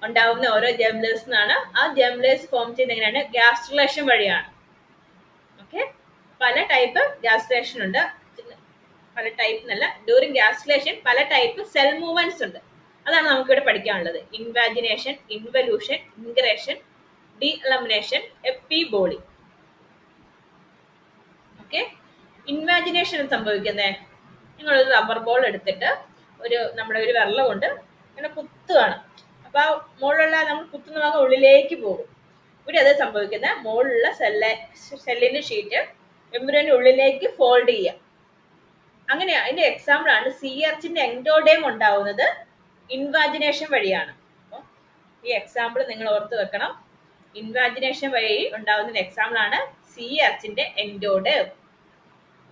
ഉണ്ടാവുന്ന ഓരോ ജെംലേഴ്സ് എന്നാണ്. ആ ജെംലേഴ്സ് ഫോം ചെയ്യുന്നത് എങ്ങനെയാണ്? ഗാസ്ട്രലേഷൻ വഴിയാണ്. ഓക്കെ, പല ടൈപ്പ് ഗാസ്ട്രലേഷൻ ഉണ്ട്. പല ടൈപ്പ് എന്നല്ല, ഡ്യൂറിങ് ഗാസ്ട്രലേഷൻ പല ടൈപ്പ് സെൽ മൂവ്മെന്റ്സ് ഉണ്ട്. അതാണ് നമുക്കിവിടെ പഠിക്കാനുള്ളത്. Invagination, involution, ingression, delamination, epiboly. Okay, invagination സംഭവിക്കുന്നത്, നിങ്ങളൊരു റബ്ബർ ബോൾ എടുത്തിട്ട് നമ്മുടെ ഒരു വെള്ളം കൊണ്ട് ഇങ്ങനെ കുത്തുകയാണ്. അപ്പൊ ആ മുകളിലുള്ള നമ്മൾ കുത്തുന്ന ഭാഗം ഉള്ളിലേക്ക് പോകും. ഇവിടെ അത് സംഭവിക്കുന്നത് മുകളിലുള്ള സെല്ലിന്റെ ഷീറ്റ് എംബ്രിയോന്റെ ഉള്ളിലേക്ക് ഫോൾഡ് ചെയ്യുക. അങ്ങനെയാ. അതിന്റെ എക്സാമ്പിൾ ആണ് സീ അർച്ചിന്റെ എൻഡോഡേം ഉണ്ടാവുന്നത് ഇൻവാജിനേഷൻ വഴിയാണ്. അപ്പോൾ ഈ എക്സാമ്പിൾ നിങ്ങൾ ഓർത്ത് വെക്കണം. ഇൻവാജിനേഷൻ വഴി ഉണ്ടാവുന്ന എക്സാമ്പിൾ ആണ് സീ അർച്ചിന്റെ എൻഡോഡേം.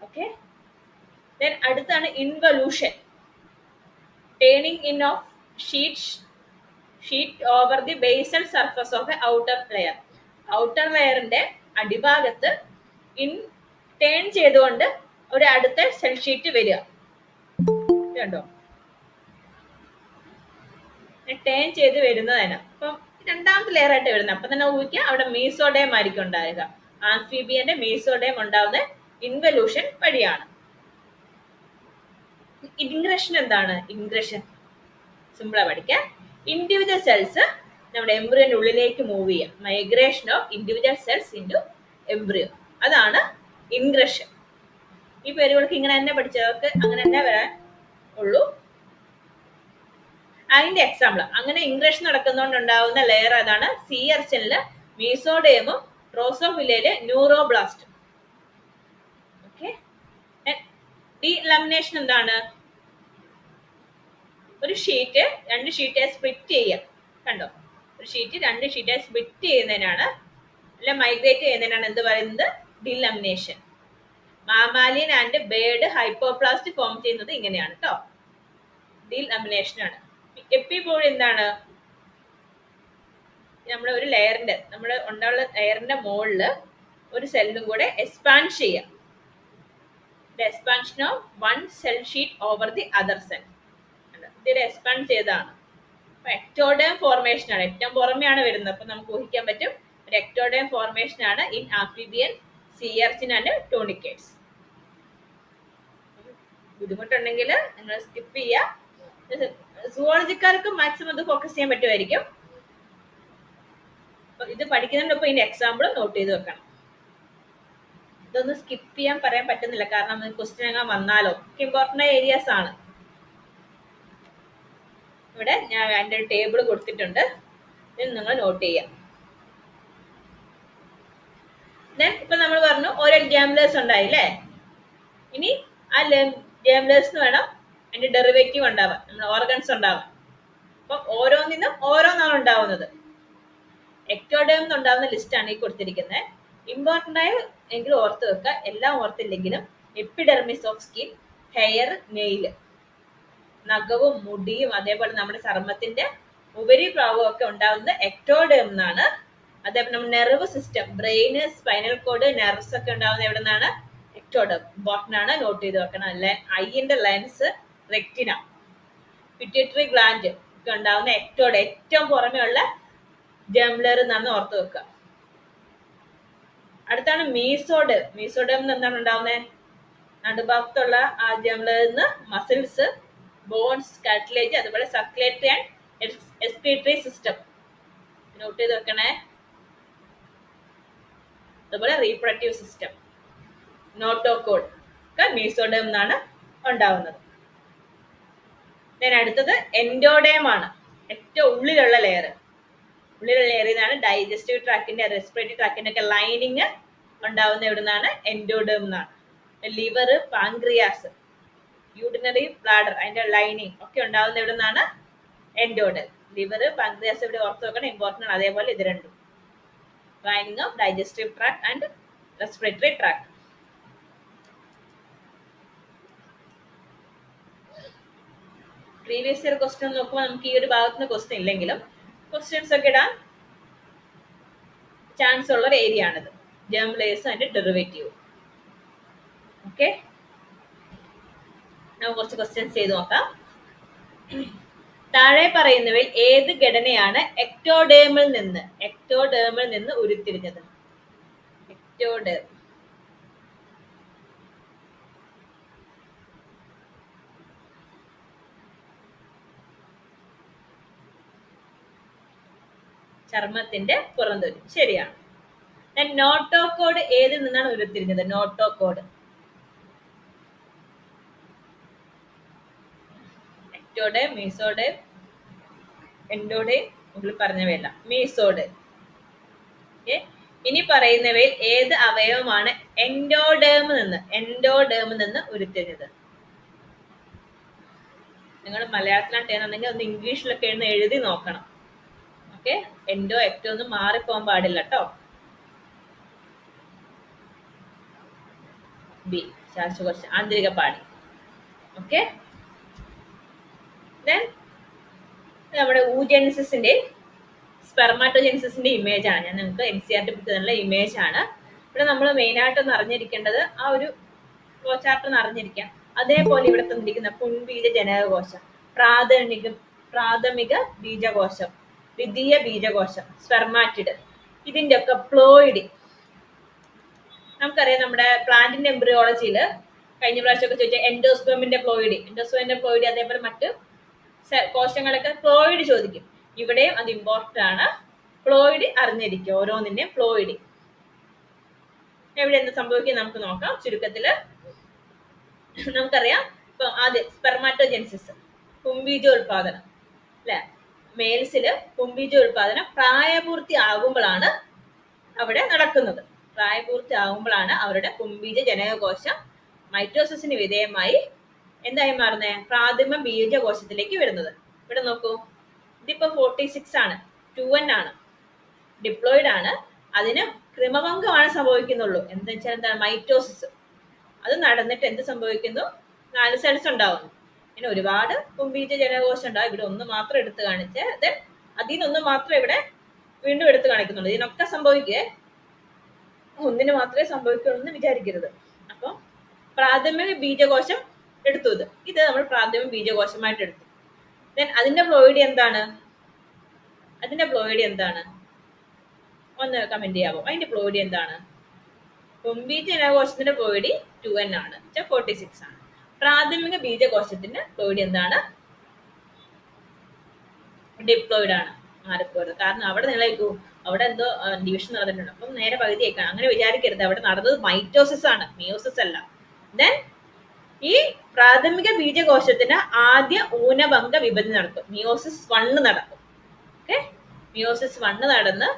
ഓക്കെ, ദെൻ അടുത്താണ് involution. Turning in of sheet over the basal surface of a outer layer. Outer ലെയറിന്റെ അടിഭാഗത്ത് ടേൺ ചെയ്തുകൊണ്ട് ഒരു അടുത്ത സെൽ ഷീറ്റ് വരിക. കണ്ടോ, ടേൺ ചെയ്ത് വരുന്നതാണ്. അപ്പം രണ്ടാമത്തെ ലെയർ ആയിട്ട് വരുന്നത്. അപ്പൊ തന്നെ ഊഹിക്കുക അവിടെ മീസോഡേം ആയിരിക്കും ഉണ്ടാവുക. ആംഫിബിയന്റെ മീസോഡേം ഉണ്ടാവുന്ന ഇൻവല്യൂഷൻ വഴിയാണ്. ഇൻഗ്രഷൻ എന്താണ്? ഇൻഗ്രഷൻ സിമ്പിളാ പഠിക്കാൻ. ഇൻഡിവിജ്വൽ സെൽസ് നമ്മുടെ എംബ്രിയോന്റെ ഉള്ളിലേക്ക് മൂവ് ചെയ്യാം. Migration of individual cells into embryo, അതാണ് ഇൻഗ്രഷൻ. ഈ പേരുകൾക്ക് ഇങ്ങനെ തന്നെ പഠിച്ചവർക്ക് അങ്ങനെ തന്നെ വരാൻ ഉള്ളൂ. അതിന്റെ എക്സാമ്പിൾ അങ്ങനെ ഇൻഗ്രഷൻ നടക്കുന്നതുകൊണ്ടുണ്ടാവുന്ന ലെയർ അതാണ് സീ അർച്ചനില് മീസോഡേമും ഡ്രോസോഫിലയില് ന്യൂറോബ്ലാസ്റ്റും. ഓക്കെ, ഡി ലാമിനേഷൻ എന്താണ്? ഒരു ഷീറ്റ് 2 ഷീറ്റായി സ്പ്ലിറ്റ് ചെയ്യുക. കണ്ടോ, ഒരു ഷീറ്റ് 2 ഷീറ്റായി സ്പ്ലിറ്റ് ചെയ്യുന്നതിനാണ്, അല്ല മൈഗ്രേറ്റ് ചെയ്യുന്നതിനാണ് എന്ത് പറയുന്നത്? Delamination. Mammalian and bird hypoblast form ചെയ്യുന്നത് ഇങ്ങനെയാണ് കേട്ടോ, ഡിലാമിനേഷൻ ആണ്. എപ്പിബോളി എന്താണ്? നമ്മുടെ ഒരു ലെയറിന്റെ ഉണ്ടാവുള്ള ലെയറിന്റെ മുകളില് ഒരു സെല്ലും കൂടെ എക്സ്പാൻഡ് ചെയ്യാം. Expansion of one cell sheet over the other cell. ഇത് എക്സ്പാൻഡ് ചെയ്തതാണ്. അപ്പൊ എക്ടോഡേം ഫോർമേഷൻ ആണ്, ഏറ്റവും പുറമെയാണ് വരുന്നത്. അപ്പൊ നമുക്ക് ഊഹിക്കാൻ പറ്റും ഒരു എക്ടോഡേം ഫോർമേഷൻ ആണ് in amphibian, see urchin and ടൂണിക്കേറ്റ്സ്. ബുദ്ധിമുട്ടുണ്ടെങ്കിൽ നിങ്ങൾ സ്കിപ്പ് ചെയ്യുക. സുവോളജിക്കാർക്ക് മാക്സിമം ഇത് ഫോക്കസ് ചെയ്യാൻ പറ്റുമായിരിക്കും. ഇത് പഠിക്കുന്നതിനൊപ്പം ഇതിന്റെ എക്സാമ്പിൾ നോട്ട് ചെയ്ത് വെക്കണം. ഇതൊന്നും സ്കിപ്പ് ചെയ്യാൻ പറയാൻ പറ്റുന്നില്ല, കാരണം ക്വസ്റ്റ്യൻ എങ്ങനെ വന്നാലോ. ഇമ്പോർട്ടന്റ് ഏരിയാസ് ആണ്. ഇവിടെ ഞാൻ എൻ്റെ ഒരു ടേബിൾ കൊടുത്തിട്ടുണ്ട്, ഇത് നിങ്ങൾ നോട്ട് ചെയ്യാം. ദെൻ ഇപ്പൊ നമ്മൾ പറഞ്ഞു ഓരോ ജേംലേഴ്സ് ഉണ്ടായില്ലേ. ഇനി ആ ജേംലേഴ്സ് വേണം അതിന്റെ ഡെറിവേറ്റീവ് ഉണ്ടാവാൻ, നമ്മുടെ ഓർഗൻസ് ഉണ്ടാവാൻ. അപ്പൊ ഓരോന്നിനും ഓരോന്നാണ് ഉണ്ടാവുന്നത്. എക്ടോഡേം ഉണ്ടാവുന്ന ലിസ്റ്റാണ് ഈ കൊടുത്തിരിക്കുന്നത്. ഇമ്പോർട്ടൻ്റ് ആയ എങ്കിലും ഓർത്ത് വെക്കുക, എല്ലാം ഓർത്തില്ലെങ്കിലും. Epidermis of skin, hair, nail, നഖവും മുടിയും, അതേപോലെ നമ്മുടെ ചർമ്മത്തിന്റെ ഉപരിഭാഗവും ഒക്കെ ഉണ്ടാകുന്നത് എക്ടോഡേം എന്നാണ്. അതേപോലെ നമ്മുടെ nerve system, brain, spinal cord, nerves ഒക്കെ ഉണ്ടാകുന്നത് എവിടെ നിന്നാണ്? എക്ടോഡേം. ഇമ്പോർട്ടന്റ് ആണ്, നോട്ട് ചെയ്ത് വെക്കണം. ഐന്റെ ലെൻസ്, റെക്ടിന, പിറ്റ്യൂട്ടറി ഗ്ലാൻഡ് ഒക്കെ ഉണ്ടാകുന്ന എക്ടോഡ്, ഏറ്റവും പുറമേ ഉള്ള ജംലർ എന്നാണ് ഓർത്ത് വെക്കുക. അടുത്താണ് മീസോഡേം. മീസോഡേം എന്താണ് ഉണ്ടാവുന്നത്? നടുഭാഗത്തുള്ള ആ ജംലറിൽ നിന്ന് മസിൽസ്, ബോൺസ്, കാർട്ടിലേജ്, അതുപോലെ circulatory and excretory system note ചെയ്ത് വെക്കണേ. അതുപോലെ റീപ്രൊഡക്റ്റീവ് സിസ്റ്റം, നോട്ടോകോഡ് ഒക്കെ മീസോഡേം എന്നാണ് ഉണ്ടാവുന്നത്. അടുത്തത് എൻഡോഡേം ആണ്, ഏറ്റവും ഉള്ളിലുള്ള ലെയർ. ഉള്ളിലുള്ള ലെയറിൽ നിന്നാണ് ഡൈജസ്റ്റീവ് ട്രാക്കിന്റെ, റെസ്പിറേറ്ററി ട്രാക്കിന്റെ ഒക്കെ ലൈനിങ് ഉണ്ടാവുന്ന എവിടെ നിന്നാണ്? എൻഡോഡേം എന്നാണ്. ലിവർ, പാൻക്രിയാസ്, യൂറിനറി ബ്ലാഡർ, അതിന്റെ ലൈനിങ് ഒക്കെ ഉണ്ടാവുന്ന എവിടെ നിന്നാണ്? എൻഡോഡേം. ലിവർ, പാൻക്രിയാസ് ഇവിടെ ഓർത്ത് വെക്കണം, ഇമ്പോർട്ടൻ്റ് ആണ്. അതേപോലെ ഇത് രണ്ടും, lining of digestive track and respiratory track. Previous year question നോക്കുമ്പോൾ നമുക്ക് ഈ ഒരു ഭാഗത്തുനിന്ന് ക്വസ്റ്റ്യൻ ഇല്ലെങ്കിലും ക്വസ്റ്റ്യൻസ് ഒക്കെ ഇടാൻ ചാൻസ് ഉള്ള ഒരു ഏരിയ ആണിത്. ജേം ലേയേഴ്സും അതിന്റെ ഡെറിവേറ്റീവ്. ഓക്കെ, നമുക്ക് കുറച്ച് ക്വസ്റ്റ്യൻസ് ചെയ്ത് നോക്കാം. താഴെ പറയുന്നവയിൽ ഏത് ഘടനയാണ് എക്ടോഡേമിൽ നിന്ന് ഉരുത്തിരിഞ്ഞത്? എക്ടോഡേം. ചർമ്മത്തിന്റെ പുറന്തൊലി, ശരിയാണ്. നോട്ടോകോഡ് ഏതിൽ നിന്നാണ് ഉരുത്തിരിഞ്ഞത്? നോട്ടോകോഡ് എക്ടോഡേം, മീസോഡേം, എൻഡോഡേം, മുകളിൽ പറഞ്ഞവയല്ല. മീസോഡേം. ഇനി പറയുന്നവയിൽ ഏത് അവയവമാണ് എൻഡോഡേമിൽ നിന്ന് ഉരുത്തിരിഞ്ഞത്? നിങ്ങൾ മലയാളത്തിലാണ് എന്നുണ്ടെങ്കിൽ ഒന്ന് ഇംഗ്ലീഷിലൊക്കെ എഴുതി നോക്കണം. ഓക്കെ, എൻഡോ എക്ടോ ഒന്നും മാറിപ്പോകാൻ പാടില്ല കേട്ടോ. ബി, ശ്വാസകോശ ആന്തരിക പാടി. ഓക്കെ, നമ്മുടെ ഊജെനിസിന്റെ, സ്പെർമാറ്റോജെനിസിന്റെ ഇമേജ് ആണ്. ഞാൻ നിങ്ങൾക്ക് NCERT ബുക്ക് തന്നുള്ള ഇമേജ് ആണ്. ഇവിടെ നമ്മൾ മെയിൻ ആയിട്ടൊന്ന് അറിഞ്ഞിരിക്കേണ്ടത് ആ ഒരു ഫ്ലോ ചാർട്ട് ഒന്ന് അറിഞ്ഞിരിക്കാം. അതേപോലെ ഇവിടെ തന്നിരിക്കുന്ന പുൻബീജ ജനകകോശം, പ്രാഥമിക ബീജകോശം, ദ്വിതീയ ബീജകോശം, സ്പെർമാറ്റിഡ്, ഇതിന്റെ ഒക്കെ പ്ലോയിഡ്. നമുക്കറിയാം നമ്മുടെ പ്ലാന്റിന്റെ എംബ്രിയോളജിയിൽ കഴിഞ്ഞ പ്രാവശ്യമൊക്കെ ചോദിച്ചാൽ എൻഡോസ്പെമിന്റെ പ്ലോയിഡ്, അതേപോലെ മറ്റ് കോശങ്ങളൊക്കെ പ്ലോയിഡ് ചോദിക്കും. ഇവിടെയും അത് ഇമ്പോർട്ടന്റ് ആണ്. പ്ലോയിഡ് അറിഞ്ഞിരിക്കും, ഓരോന്നിന്റെയും പ്ലോയിഡ്. എവിടെ എന്ത് സംഭവിക്കും നമുക്ക് നോക്കാം. ചുരുക്കത്തില് നമുക്കറിയാം, ഇപ്പൊ ആദ്യം സ്പെർമാറ്റോജെനിസിസ്, പുംബീജോത്പാദനം അല്ലെ. മെയിൽസില് പുംബീജോത്പാദനം പ്രായപൂർത്തി ആകുമ്പോഴാണ് അവിടെ നടക്കുന്നത്. പ്രായപൂർത്തി ആകുമ്പോഴാണ് അവരുടെ പുംബീജ ജനകകോശം മൈറ്റോസിസിന് വിധേയമായി എന്തായി മാറുന്നത്? പ്രാഥമിക ബീജകോശത്തിലേക്ക് വരുന്നത്. ഇവിടെ നോക്കൂ, ഇതിപ്പോ 46 ആണ്, 2N ആണ്, ഡിപ്ലോയിഡ് ആണ്. അതിന് ക്രമഭംഗമാണ് സംഭവിക്കുന്നുള്ളൂ. എന്താ വെച്ചാൽ എന്താണ്? മൈറ്റോസിസ്. അത് നടന്നിട്ട് എന്ത് സംഭവിക്കുന്നു? 4 സെൽസ് ഉണ്ടാവുന്നു. ഇങ്ങനെ ഒരുപാട് പുംബീജ ജനകോശം ഉണ്ടാവും. ഇവിടെ ഒന്ന് മാത്രം എടുത്ത് കാണിച്ച് അതിൽ നിന്നൊന്ന് മാത്രം ഇവിടെ വീണ്ടും എടുത്ത് കാണിക്കുന്നുള്ളൂ. ഇതിനൊക്കെ സംഭവിക്കേ, ഒന്നിന് മാത്രമേ സംഭവിക്കുള്ളൂ എന്ന് വിചാരിക്കരുത്. അപ്പം പ്രാഥമിക ബീജകോശം എടുത്തു. ഇത് നമ്മൾ പ്രാഥമിക ബീജകോശമായിട്ട് എടുത്തു. അതിന്റെ പ്ലോയിഡ് എന്താണ്? ഒന്ന് കമന്റ് ചെയ്യാവോ? അതിന്റെ പ്ലോയിഡ് എന്താണ്? പുംബീജ ജനകോശത്തിന്റെ പ്ലോയിഡ് 2N ആണ്, 46 ആണ്. പ്രാഥമിക ബീജകോശത്തിന്റെ പ്ലോയിഡ് എന്താണ്? ഡിപ്ലോയിഡ് ആണ്. മാറിപ്പോയത് കാരണം അവിടെ നിലയ്ക്കൂ, അവിടെ എന്തോ ഡിവിഷൻ നടന്നിട്ടുണ്ട്. അപ്പം നേരെ പകുതിയേക്കാണ്. അങ്ങനെ വിചാരിക്കരുത്. അവിടെ നടന്നത് മൈറ്റോസിസ് ആണ്, മിയോസിസ് അല്ല. ഈ പ്രാഥമിക ബീജകോശത്തിന് ആദ്യ ഊനഭംഗ വിഭജനം നടക്കും. മിയോസിസ് 1 നടക്കും. ഓക്കെ, മിയോസിസ് 1 നടന്നു.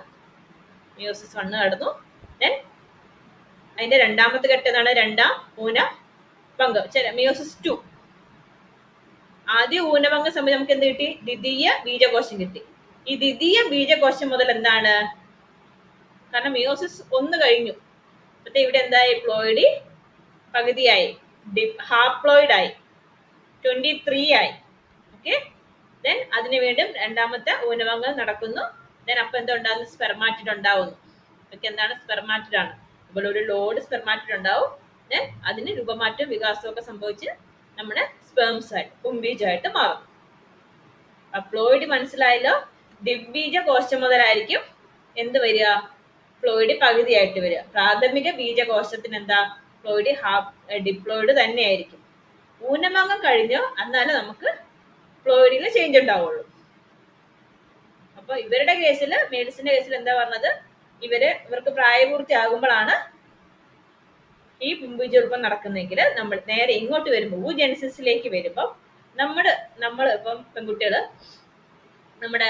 അതിന്റെ രണ്ടാമത്തെ ഘട്ടം ഏതാണ്? രണ്ടാം ഊനഭംഗം, മിയോസിസ് 2. ആദ്യ ഊനഭംഗ സമയം നമുക്ക് എന്ത് കിട്ടി? ദ്വിതീയ ബീജകോശം കിട്ടി. ഈ ദ്വിതീയ ബീജകോശം മുതൽ എന്താണ്? കാരണം മിയോസിസ് 1 കഴിഞ്ഞു. അപ്പത്തെ ഇവിടെ എന്തായി? പ്ലോയിഡ് പകുതിയായി, ഹാപ്ലോയിഡ് ആയി, 23 ആയി. ഓക്കെ, ദെൻ അതിന് വീണ്ടും രണ്ടാമത്തെ ഊനഭംഗം നടക്കുന്നു. ദെൻ അപ്പൊ എന്തുണ്ടാകുന്നു? സ്പെർമാറ്റിഡ് ഉണ്ടാവുന്നു. ഇതൊക്കെ എന്താണ്? സ്പെർമാറ്റിഡ് ആണ്. അപ്പോൾ ഒരു ലോഡ് സ്പെർമാറ്റിഡ് ഉണ്ടാവും. ദെൻ അതിന് രൂപമാറ്റവും വികാസവും ഒക്കെ സംഭവിച്ച് നമ്മുടെ സ്പേംസ് ആയിട്ട് പുംബീജമായിട്ട് മാറും. പ്ലോയിഡ് മനസ്സിലായല്ലോ. ഡിംബീജ കോശം മുതലായിരിക്കും എന്ത് വരിക? പ്ലോയിഡ് പകുതിയായിട്ട് വരിക. പ്രാഥമിക ബീജകോശത്തിന് എന്താ? പ്ലോയിഡ് ഡിപ്ലോയിഡ് തന്നെയായിരിക്കും. ഊനഭംഗം കഴിഞ്ഞോ എന്നാലും നമുക്ക് പ്ലോയിഡിൽ ചേഞ്ച് ഉണ്ടാവുള്ളൂ. അപ്പൊ ഇവരുടെ കേസിൽ, മേൽസിന്റെ കേസിൽ എന്താ പറഞ്ഞത്? ഇവർക്ക് പ്രായപൂർത്തിയാകുമ്പോഴാണ് ഈ പുംബീജോൽപം നടക്കുന്നെങ്കിൽ നമ്മൾ നേരെ ഇങ്ങോട്ട് വരുമ്പോൾ ഊജെനിസിസിലേക്ക് വരുമ്പോൾ നമ്മൾ ഇപ്പം പെൺകുട്ടികള് നമ്മുടെ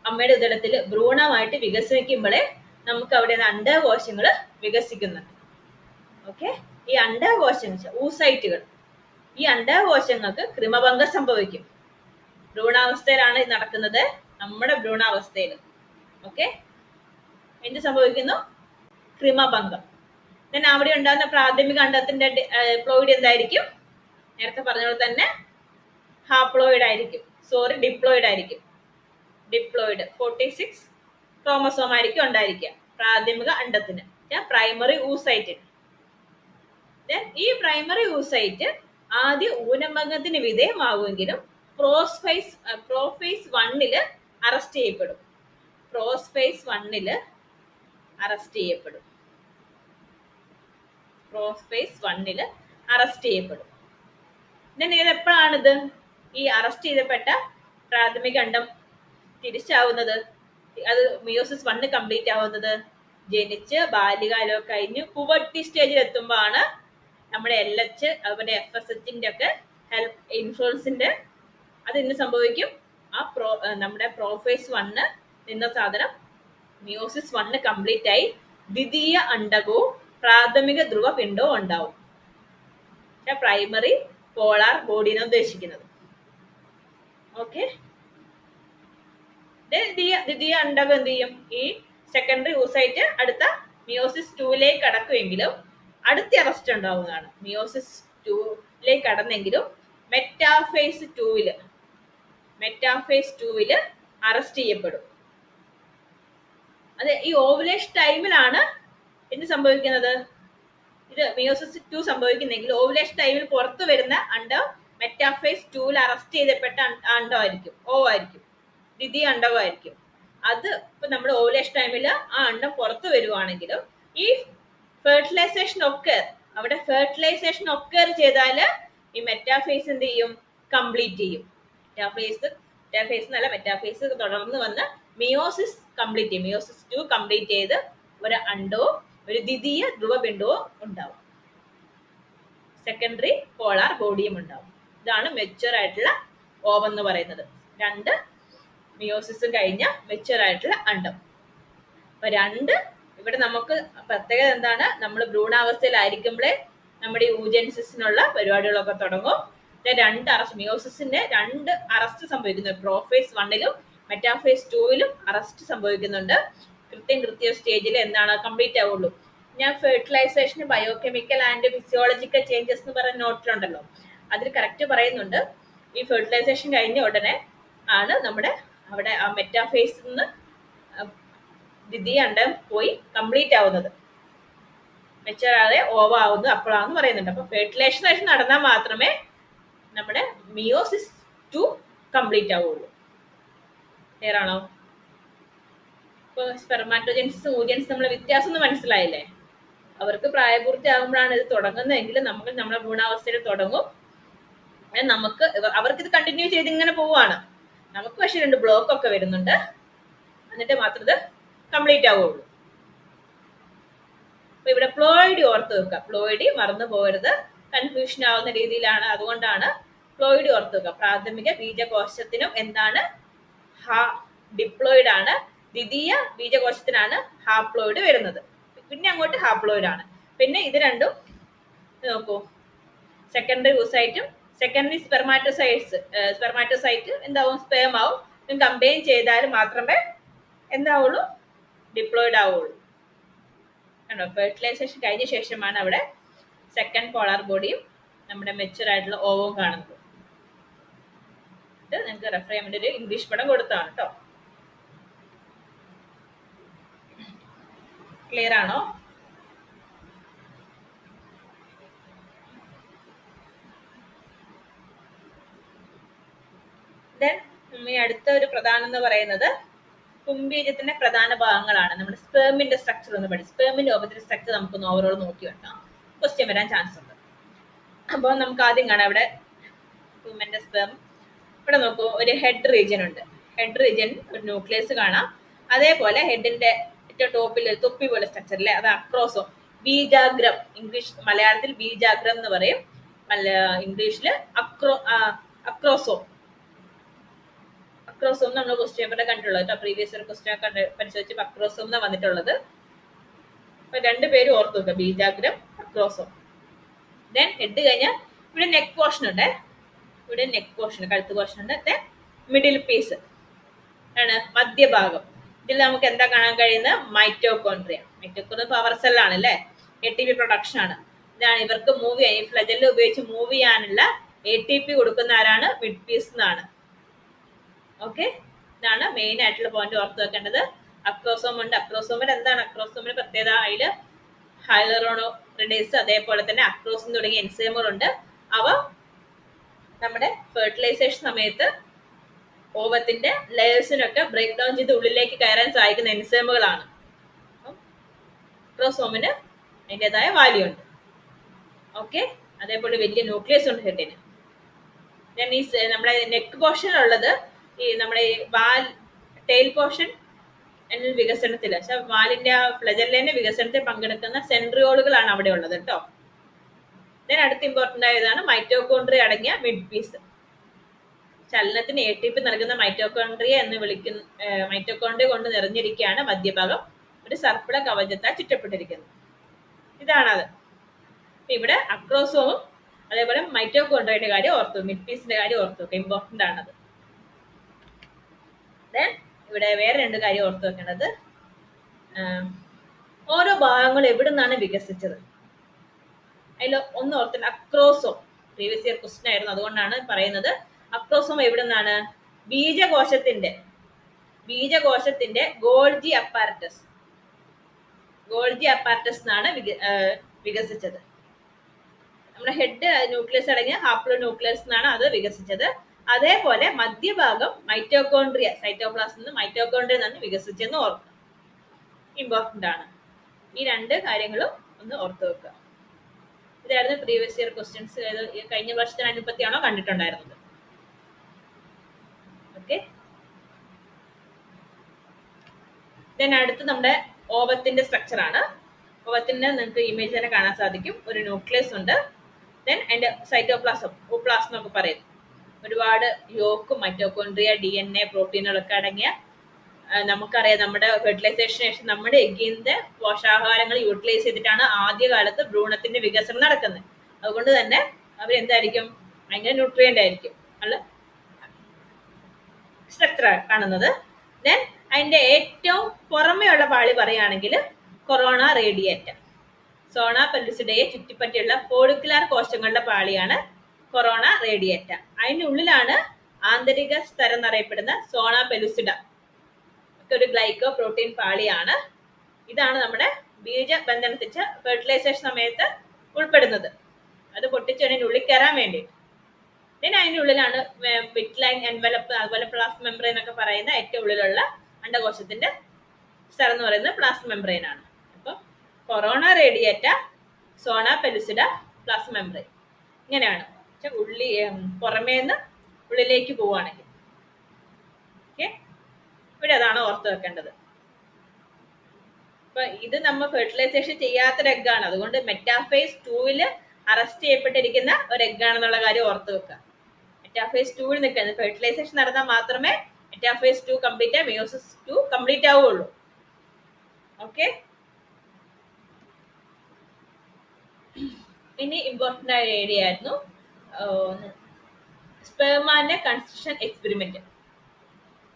അമ്മയുടെ ഉദരത്തിൽ ഭ്രൂണമായിട്ട് വികസിക്കുമ്പോഴേ നമുക്ക് അവിടെ അണ്ഡകോശങ്ങൾ വികസിക്കുന്നുണ്ട്. ഓക്കെ, ഈ അണ്ഡകോശങ്ങൾ ഊസൈറ്റുകൾ, ഈ അണ്ഡകോശങ്ങൾക്ക് കൃമഭംഗം സംഭവിക്കും. ഭ്രൂണാവസ്ഥയിലാണ് ഇത് നടക്കുന്നത്, നമ്മുടെ ഭ്രൂണാവസ്ഥയിൽ. ഓക്കെ, എന്ത് സംഭവിക്കുന്നു? കൃമഭംഗം. ദെൻ അവിടെ ഉണ്ടാകുന്ന പ്രാഥമിക അണ്ഡത്തിന്റെ പ്ലോയിഡ് എന്തായിരിക്കും? നേരത്തെ പറഞ്ഞ തന്നെ ഹാപ്ലോയിഡ് ആയിരിക്കും. ഡിപ്ലോയിഡ് ആയിരിക്കും. ഡിപ്ലോയിഡ് 46 ക്രോമസോം ആയിരിക്കും ഉണ്ടായിരിക്കുക പ്രാഥമിക അണ്ഡത്തിന്, പ്രൈമറി ഊസൈറ്റിന്. ഈ പ്രൈമറി ഊസൈറ്റ് ആദ്യ ഊനഭംഗത്തിന് വിധേയമാകുമെങ്കിലും പ്രോഫേസ് 1 അറസ്റ്റ് ചെയ്യപ്പെടും. പ്രോഫേസ് 1 അറസ്റ്റ് ചെയ്യപ്പെടും. എപ്പോഴാണിത് ഈ അറസ്റ്റ് ചെയ്യപ്പെട്ട പ്രാഥമിക അണ്ഡം തിരിച്ചാവുന്നത്? അത് മിയോസിസ് 1 കംപ്ലീറ്റ് ആവുന്നത് ജനിച്ച് ബാല്യകാലം കഴിഞ്ഞ് പുവർട്ടി സ്റ്റേജിൽ എത്തുമ്പോൾ ആണ് നമ്മുടെ LH അതുപോലെ FSHന്റെ ഒക്കെ ഇൻഫ്ലുവൻസിന്റെ അത് ഇന്ന് സംഭവിക്കും. നമ്മുടെ പ്രോഫേസ് 1 നിന്ന സാധനം മിയോസിസ് 1 കംപ്ലീറ്റ് ആയി ദ്വിതീയ അണ്ഡകവും പ്രാഥമിക ധ്രുവ പിണ്ഡവും ഉണ്ടാവും. പ്രൈമറി പോളാർ ബോഡിനെ ഉദ്ദേശിക്കുന്നത്. ഓക്കെ, ദ്വിതീയ അണ്ഡകം എന്ത് ചെയ്യും? ഈ സെക്കൻഡറി ഊസൈറ്റ് അടുത്ത മിയോസിസ് 2ലേക്ക് കടക്കുമെങ്കിലും അടുത്ത അറസ്റ്റ് ഉണ്ടാവുന്നതാണ്. മിയോസിസ് 2ലേക്ക് കടന്നെങ്കിലും മെറ്റാഫേസ് 2 അറസ്റ്റ് ചെയ്യപ്പെടും. അത് ഈ ഓവുലേഷൻ ടൈമിലാണ് എന്ത് സംഭവിക്കുന്നത്? ഇത് മിയോസിസ് 2 സംഭവിക്കുന്നെങ്കിൽ ഓവുലേഷൻ ടൈമിൽ പുറത്തു വരുന്ന അണ്ഡം മെറ്റാഫേസ് 2 അറസ്റ്റ് ചെയ്യപ്പെട്ട അണ്ഡമായിരിക്കും, ആയിരിക്കും, ദ്വിതീയ അണ്ഡകമായിരിക്കും. അത് ഇപ്പൊ നമ്മുടെ ഓവുലേഷൻ ടൈമിൽ ആ അണ്ഡം പുറത്തു വരുവാണെങ്കിലും ഈ ഫെർട്ടിലൈസേഷൻ ഒക്കർ ചെയ്താൽ ഈ മെറ്റാഫേസ് എന്ത് ചെയ്യും? കംപ്ലീറ്റ് ചെയ്യും. മെറ്റാഫേസ് തുടർന്ന് വന്ന് മിയോസിസ് കംപ്ലീറ്റ് ചെയ്യും. മിയോസിസ് 2 കംപ്ലീറ്റ് ചെയ്ത് ഒരു അണ്ഡവും ഒരു ദ്വിതീയ ധ്രുവപിണ്ഡവും ഉണ്ടാവും. സെക്കൻഡറി പോളാർ ബോഡിയും ഉണ്ടാവും. ഇതാണ് മെച്യൂർ ആയിട്ടുള്ള ഓവം എന്ന് പറയുന്നത്. 2 മിയോസിസും കഴിഞ്ഞ മെച്യൂർ ആയിട്ടുള്ള അണ്ഡം. അപ്പൊ ഇവിടെ നമുക്ക് പ്രത്യേകത എന്താണ്? നമ്മൾ ഭ്രൂണാവസ്ഥയിലായിരിക്കുമ്പോഴേ നമ്മുടെ ഈ ഊജെനിസിസിനുള്ള പരിപാടികളൊക്കെ തുടങ്ങും. മിയോസിസിന്റെ 2 അറസ്റ്റ് സംഭവിക്കുന്നു. പ്രോഫേസ് 1 മെറ്റാഫേസ് 2 അറസ്റ്റ് സംഭവിക്കുന്നുണ്ട്. കൃത്യ സ്റ്റേജിൽ എന്താണ് കംപ്ലീറ്റ് ആവുള്ളൂ. ഞാൻ fertilisation biochemical and physiological changes എന്ന് പറയുന്ന നോട്ടിലുണ്ടല്ലോ, അതിൽ കറക്റ്റ് പറയുന്നുണ്ട് ഈ ഫെർട്ടിലൈസേഷൻ കഴിഞ്ഞ ഉടനെ ആണ് നമ്മുടെ അവിടെ ആ മെറ്റാഫേസിൽ നിന്ന് ദ്വിതീയ അണ്ഡം പോയി കംപ്ലീറ്റ് ആവുന്നത്. മെച്ചറാതെ ഓവ ആവുന്നത് അപ്പോഴാന്ന് പറയുന്നുണ്ട്. അപ്പൊ ഫെർട്ടിലൈസേഷൻ നടന്നാൽ മാത്രമേ നമ്മുടെ മിയോസിസ് 2 കംപ്ലീറ്റ് ആവുള്ളൂ. ക്ലിയർ ആണോ? ഇപ്പൊ സ്പെർമാറ്റോജൻസിസ് ഊജൻസിസ് നമ്മളെ വ്യത്യാസം ഒന്ന് മനസ്സിലായില്ലേ? അവർക്ക് പ്രായപൂർത്തിയാകുമ്പോഴാണ് ഇത് തുടങ്ങുന്നതെങ്കിൽ നമുക്ക് നമ്മുടെ ഭ്രൂണാവസ്ഥയിൽ തുടങ്ങും. അവർക്ക് ഇത് കണ്ടിന്യൂ ചെയ്ത് ഇങ്ങനെ പോവാണ്. നമുക്ക് പക്ഷെ 2 ബ്ലോക്ക് ഒക്കെ വരുന്നുണ്ട്. എന്നിട്ട് മാത്രം ഇത് കംപ്ലീറ്റ് ആവുള്ളൂ. അപ്പൊ ഇവിടെ പ്ലോയിഡി ഓർത്ത് വെക്കുക. പ്ലോയിഡി മറന്നു പോകരുത്, കൺഫ്യൂഷൻ ആവുന്ന രീതിയിലാണ്. അതുകൊണ്ടാണ് പ്ലോയിഡി ഓർത്ത് വെക്കുക. പ്രാഥമിക ബീജകോശത്തിനും എന്താണ്? ഡിപ്ലോയിഡ് ആണ്. ദ്വിതീയ ബീജകോശത്തിനാണ് ഹാപ്ലോയിഡ് വരുന്നത്. പിന്നെ അങ്ങോട്ട് ഹാപ്ലോയിഡ് ആണ്. പിന്നെ ഇത് രണ്ടും നോക്കൂ, സെക്കൻഡറി ഊസൈറ്റും സെക്കൻഡറി സ്പെർമാറ്റോസൈറ്റ് എന്താവും? സ്പേം ആവും. കമ്പൈൻ ചെയ്താൽ മാത്രമേ എന്താവുള്ളൂ? ഡിപ്ലോയിഡ് ആവുള്ളൂ. കണ്ടോ? ഫെർട്ടിലൈസേഷൻ കഴിഞ്ഞ ശേഷമാണ് അവിടെ സെക്കൻഡ് പോളാർ ബോഡിയും നമ്മുടെ മെച്യൂർ ആയിട്ടുള്ള ഓവവും കാണുന്നത്. നിങ്ങൾക്ക് റെഫർ ചെയ്യാൻ വേണ്ടി ഒരു ഇംഗ്ലീഷ് പടം കൊടുത്താണ് കേട്ടോ. ക്ലിയർ ആണോ? ദെൻ അടുത്ത ഒരു പ്രധാനം എന്ന് പറയുന്നത് കുംഭീജത്തിന്റെ പ്രധാന ഭാഗങ്ങളാണ്. നമ്മുടെ സ്പേമിന്റെ സ്ട്രക്ചർ ഒന്ന് പഠിച്ചു. സ്പേമിന്റെ ഓപത്തിന്റെ സ്ട്രക്ചർ നമുക്കൊന്ന് ഓവറോൾ നോക്കി വെക്കാം, ക്വസ്റ്റ്യൻ വരാൻ ചാൻസ് ഉണ്ട്. അപ്പോൾ നമുക്ക് ആദ്യം കാണാം ഇവിടെ ഹ്യൂമന്റെ സ്പേം. ഇവിടെ നോക്കൂ, ഒരു ഹെഡ് റീജിയൻ ഉണ്ട്. ഹെഡ് റീജിയൻ ഒരു ന്യൂക്ലിയസ് കാണാം. അതേപോലെ ഹെഡിന്റെ ഏറ്റവും ടോപ്പിൽ ഒരു തൊപ്പി പോലെ സ്ട്രക്ചർ അല്ലേ, അത് അക്രോസോം. ബീജാഗ്രം, ഇംഗ്ലീഷ് മലയാളത്തിൽ ബീജാഗ്രം എന്ന് പറയും, ഇംഗ്ലീഷിൽ അക്രോസോം. അക്രോസോം നമ്മൾ ക്വസ്റ്റ്യൻ പേപ്പറിൽ കണ്ടിട്ടുള്ളത് കേട്ടോ. പ്രീവിയസ് ഒരു ക്വസ്റ്റ്യൻ പരിശോധിച്ചപ്പോൾ അക്രോസോം എന്നാണ് വന്നിട്ടുള്ളത്. അപ്പൊ രണ്ടുപേരും ഓർത്ത് വെക്കുക, ബീജാഗ്രം, അക്രോസോം. ദെൻ ഹെഡ് കഴിഞ്ഞാൽ ഇവിടെ നെക്ക് പോർഷൻ ഉണ്ട്. ഇവിടെ നെക്ക് പോർഷൻ, കഴുത്ത് പോർഷൻ ഉണ്ട്. ദെൻ മിഡിൽ പീസ് ആണ് മധ്യഭാഗം. ഇതിൽ നമുക്ക് എന്താ കാണാൻ കഴിയുന്നത്? മൈറ്റോകോൺട്രിയ. മൈറ്റോകോൺട്രിയ പവർ സെല്ലാണ് അല്ലേ, ATP പ്രൊഡക്ഷൻ ആണ്. ഇതാണ് ഇവർക്ക് മൂവ് ചെയ്യാൻ, ഈ ഫ്ലജലിൽ ഉപയോഗിച്ച് മൂവ് ചെയ്യാനുള്ള ATP കൊടുക്കുന്ന ആരാണ്? മിഡ് പീസ് എന്നാണ്. ഓക്കെ, ഇതാണ് മെയിൻ ആയിട്ടുള്ള പോയിന്റ് ഓർത്ത് വെക്കേണ്ടത്. അക്രോസോം ഉണ്ട്. അക്രോസോമിൽ എന്താണ് അക്രോസോമിന് പ്രത്യേകത? അതിൽ ഹൈലറോണോറിഡേസ് അതേപോലെ തന്നെ അക്രോസിൻ തുടങ്ങിയ എൻസൈമുകളുണ്ട്. അവ നമ്മുടെ ഫെർട്ടിലൈസേഷൻ സമയത്ത് ഓവത്തിന്റെ ലെയേഴ്സിനൊക്കെ ബ്രേക്ക് ഡൗൺ ചെയ്ത് ഉള്ളിലേക്ക് കയറാൻ സഹായിക്കുന്ന എൻസൈമുകളാണ്. അക്രോസോമിന് അതിൻ്റെതായ വാല്യൂ ഉണ്ട്. ഓക്കെ, അതേപോലെ വലിയ ന്യൂക്ലിയസ് ഉണ്ട് ഹെഡിന്. ദെൻ ഈ നമ്മുടെ നെക്ക് പോർഷനിലുള്ളത് ഈ നമ്മുടെ വാൽ ടെയിൽ പോർഷൻ എന്നൊരു വികസനത്തിൽ, പക്ഷെ വാലിന്റെ ഫ്ലജല്ലേന്റെ വികസനത്തിൽ പങ്കെടുക്കുന്ന സെൻട്രിയോളുകളാണ് അവിടെ ഉള്ളത് കേട്ടോ. ദെൻ അടുത്ത ഇമ്പോർട്ടന്റ് ആയതാണ് മൈറ്റോകോൺട്രിയ അടങ്ങിയ മിഡ് പീസ്. ചലനത്തിന് ATP നൽകുന്ന മൈറ്റോകോൺട്രിയ എന്ന് വിളിക്കുന്ന മൈറ്റോകോൺട്രിയ കൊണ്ട് നിറഞ്ഞിരിക്കുകയാണ് മധ്യഭാഗം. ഒരു സർപ്പിള കവചത്താൽ ചുറ്റപ്പെട്ടിരിക്കുന്നത്. ഇതാണത്. ഇവിടെ അക്രോസോമും അതേപോലെ മൈറ്റോകോൺട്രിയയുടെ കാര്യം ഓർത്തു, മിഡ് പീസിന്റെ കാര്യം ഓർത്തു, ഇമ്പോർട്ടന്റ് ആണത്. ദെൻ ഇവിടെ വേറെ രണ്ട് കാര്യം ഓർത്തു വെക്കേണ്ടത്, ഓരോ ഭാഗങ്ങളും എവിടെ നിന്നാണ് വികസിച്ചത്. അതിൽ ഒന്ന് ഓർത്തില്ല, അക്രോസോം പ്രീവിയസ് ഇയർ ക്വസ്റ്റ്യൻ ആയിരുന്നു, അതുകൊണ്ടാണ് പറയുന്നത്. അക്രോസോം എവിടെ നിന്നാണ്? ബീജകോശത്തിന്റെ ഗോൾജി അപ്പാരറ്റസ് എന്നാണ് വികസിച്ചത്. നമ്മുടെ ഹെഡ് ന്യൂക്ലിയസ് അടങ്ങിയ ഹാപ്ലോ ന്യൂക്ലിയസ് എന്നാണ് അത് വികസിച്ചത്. അതേപോലെ മധ്യഭാഗം മൈറ്റോകോൺട്രിയ, സൈറ്റോപ്ലാസം നിന്ന് മൈറ്റോകോൺട്രിയ നിന്നാണ് വികസിച്ചെന്ന് ഓർക്കുക, ഇമ്പോർട്ടന്റ് ആണ്. ഈ രണ്ട് കാര്യങ്ങളും ഒന്ന് ഓർത്തു വെക്കുക. ഇതായിരുന്നു പ്രീവിയസ് ഇയർ ക്വസ്റ്റ്യൻസ്. കഴിഞ്ഞ വർഷത്തിന് അനുപത്തിയാണോ കണ്ടിട്ടുണ്ടായിരുന്നത്. ഓക്കെ, ദെൻ അടുത്ത് നമ്മുടെ ഓവത്തിന്റെ സ്ട്രക്ചർ ആണ്. ഓവത്തിന്റെ നിങ്ങൾക്ക് ഇമേജ് തന്നെ കാണാൻ സാധിക്കും. ഒരു ന്യൂക്ലിയസ് ഉണ്ട്. ദെൻ അതിന്റെ സൈറ്റോപ്ലാസം, ഓപ്ലാസം എന്നൊക്കെ പറയും. ഒരുപാട് യോക്കും മൈറ്റോകോൺട്രിയ, DNA, പ്രോട്ടീനുകളൊക്കെ അടങ്ങിയ, നമുക്കറിയാം നമ്മുടെ ഫെർട്ടിലൈസേഷന് ശേഷം നമ്മുടെ എഗ്ഗിന്റെ പോഷകാഹാരങ്ങൾ യൂട്ടിലൈസ് ചെയ്തിട്ടാണ് ആദ്യകാലത്ത് ഭ്രൂണത്തിന്റെ വികസനം നടക്കുന്നത്. അതുകൊണ്ട് തന്നെ അവരെന്തായിരിക്കും? ഭയങ്കര ന്യൂട്രിയന്റ് ആയിരിക്കും, നല്ല സ്ട്രക്ചർ കാണുന്നത്. ദെൻ അതിന്റെ ഏറ്റവും പുറമെയുള്ള പാളി പറയുകയാണെങ്കിൽ കൊറോണ റേഡിയേറ്റ. സോണ പെല്ലുസിഡയെ ചുറ്റിപ്പറ്റിയുള്ള ഫോളിക്കുലാർ കോശങ്ങളുടെ പാളിയാണ് കൊറോണ റേഡിയേറ്റ. അതിനുള്ളിലാണ് ആന്തരിക സ്തരം എന്നറിയപ്പെടുന്ന സോണ പെലുസിഡ, ഒക്കെ ഒരു ഗ്ലൈക്കോ പ്രോട്ടീൻ പാളിയാണ്. ഇതാണ് നമ്മുടെ ബീജബന്ധനത്തിച്ച ഫെർട്ടിലൈസേഷൻ സമയത്ത് ഉൾപ്പെടുന്നത്. അത് പൊട്ടിച്ച് അതിനുള്ളിൽ കയറാൻ വേണ്ടിയിട്ട്. പിന്നെ അതിൻ്റെ ഉള്ളിലാണ് വിറ്റ്ലൈൻ എൻവലപ്പ്, അതുപോലെ പ്ലാസ്മ മെംബ്രെയിൻ എന്നൊക്കെ പറയുന്ന ഏറ്റവും ഉള്ളിലുള്ള അണ്ടകോശത്തിന്റെ സ്ഥലം എന്ന് പറയുന്നത് പ്ലാസ്മ മെംബ്രെയിൻ ആണ്. അപ്പോൾ കൊറോണ റേഡിയേറ്റ, സോണ പെലുസിഡ, പ്ലാസ്മ മെംബ്രെയിൻ, ഇങ്ങനെയാണ്. പുറമേന്ന് ഉള്ളിലേക്ക് പോവുകയാണെങ്കിൽ. ഓക്കെ, ഇവിടെ അതാണ് ഓർത്ത് വെക്കേണ്ടത്. അപ്പൊ ഇത് നമ്മൾ ഫെർട്ടിലൈസേഷൻ ചെയ്യാത്തൊരു എഗ്ഗാണ്. അതുകൊണ്ട് മെറ്റാഫേസ് 2 അറസ്റ്റ് ചെയ്യപ്പെട്ടിരിക്കുന്ന ഒരു എഗ്ഗാണെന്നുള്ള കാര്യം ഓർത്ത് വെക്കുക. മെറ്റാഫേസ് 2 നിൽക്കുന്നത് ഫെർട്ടിലൈസേഷൻ നടന്നാൽ മാത്രമേ മെറ്റാഫേസ് 2 കംപ്ലീറ്റ് ആയി മെയോസിസ് 2 കംപ്ലീറ്റ് ആവുകയുള്ളൂ. ഓക്കെ, ഇനി ഇമ്പോർട്ടന്റ് ആയ ഏരിയ ആയിരുന്നു സ്പെർമാന്റെ കൺസ്ട്രക്ഷൻ എക്സ്പെരിമെന്റ്.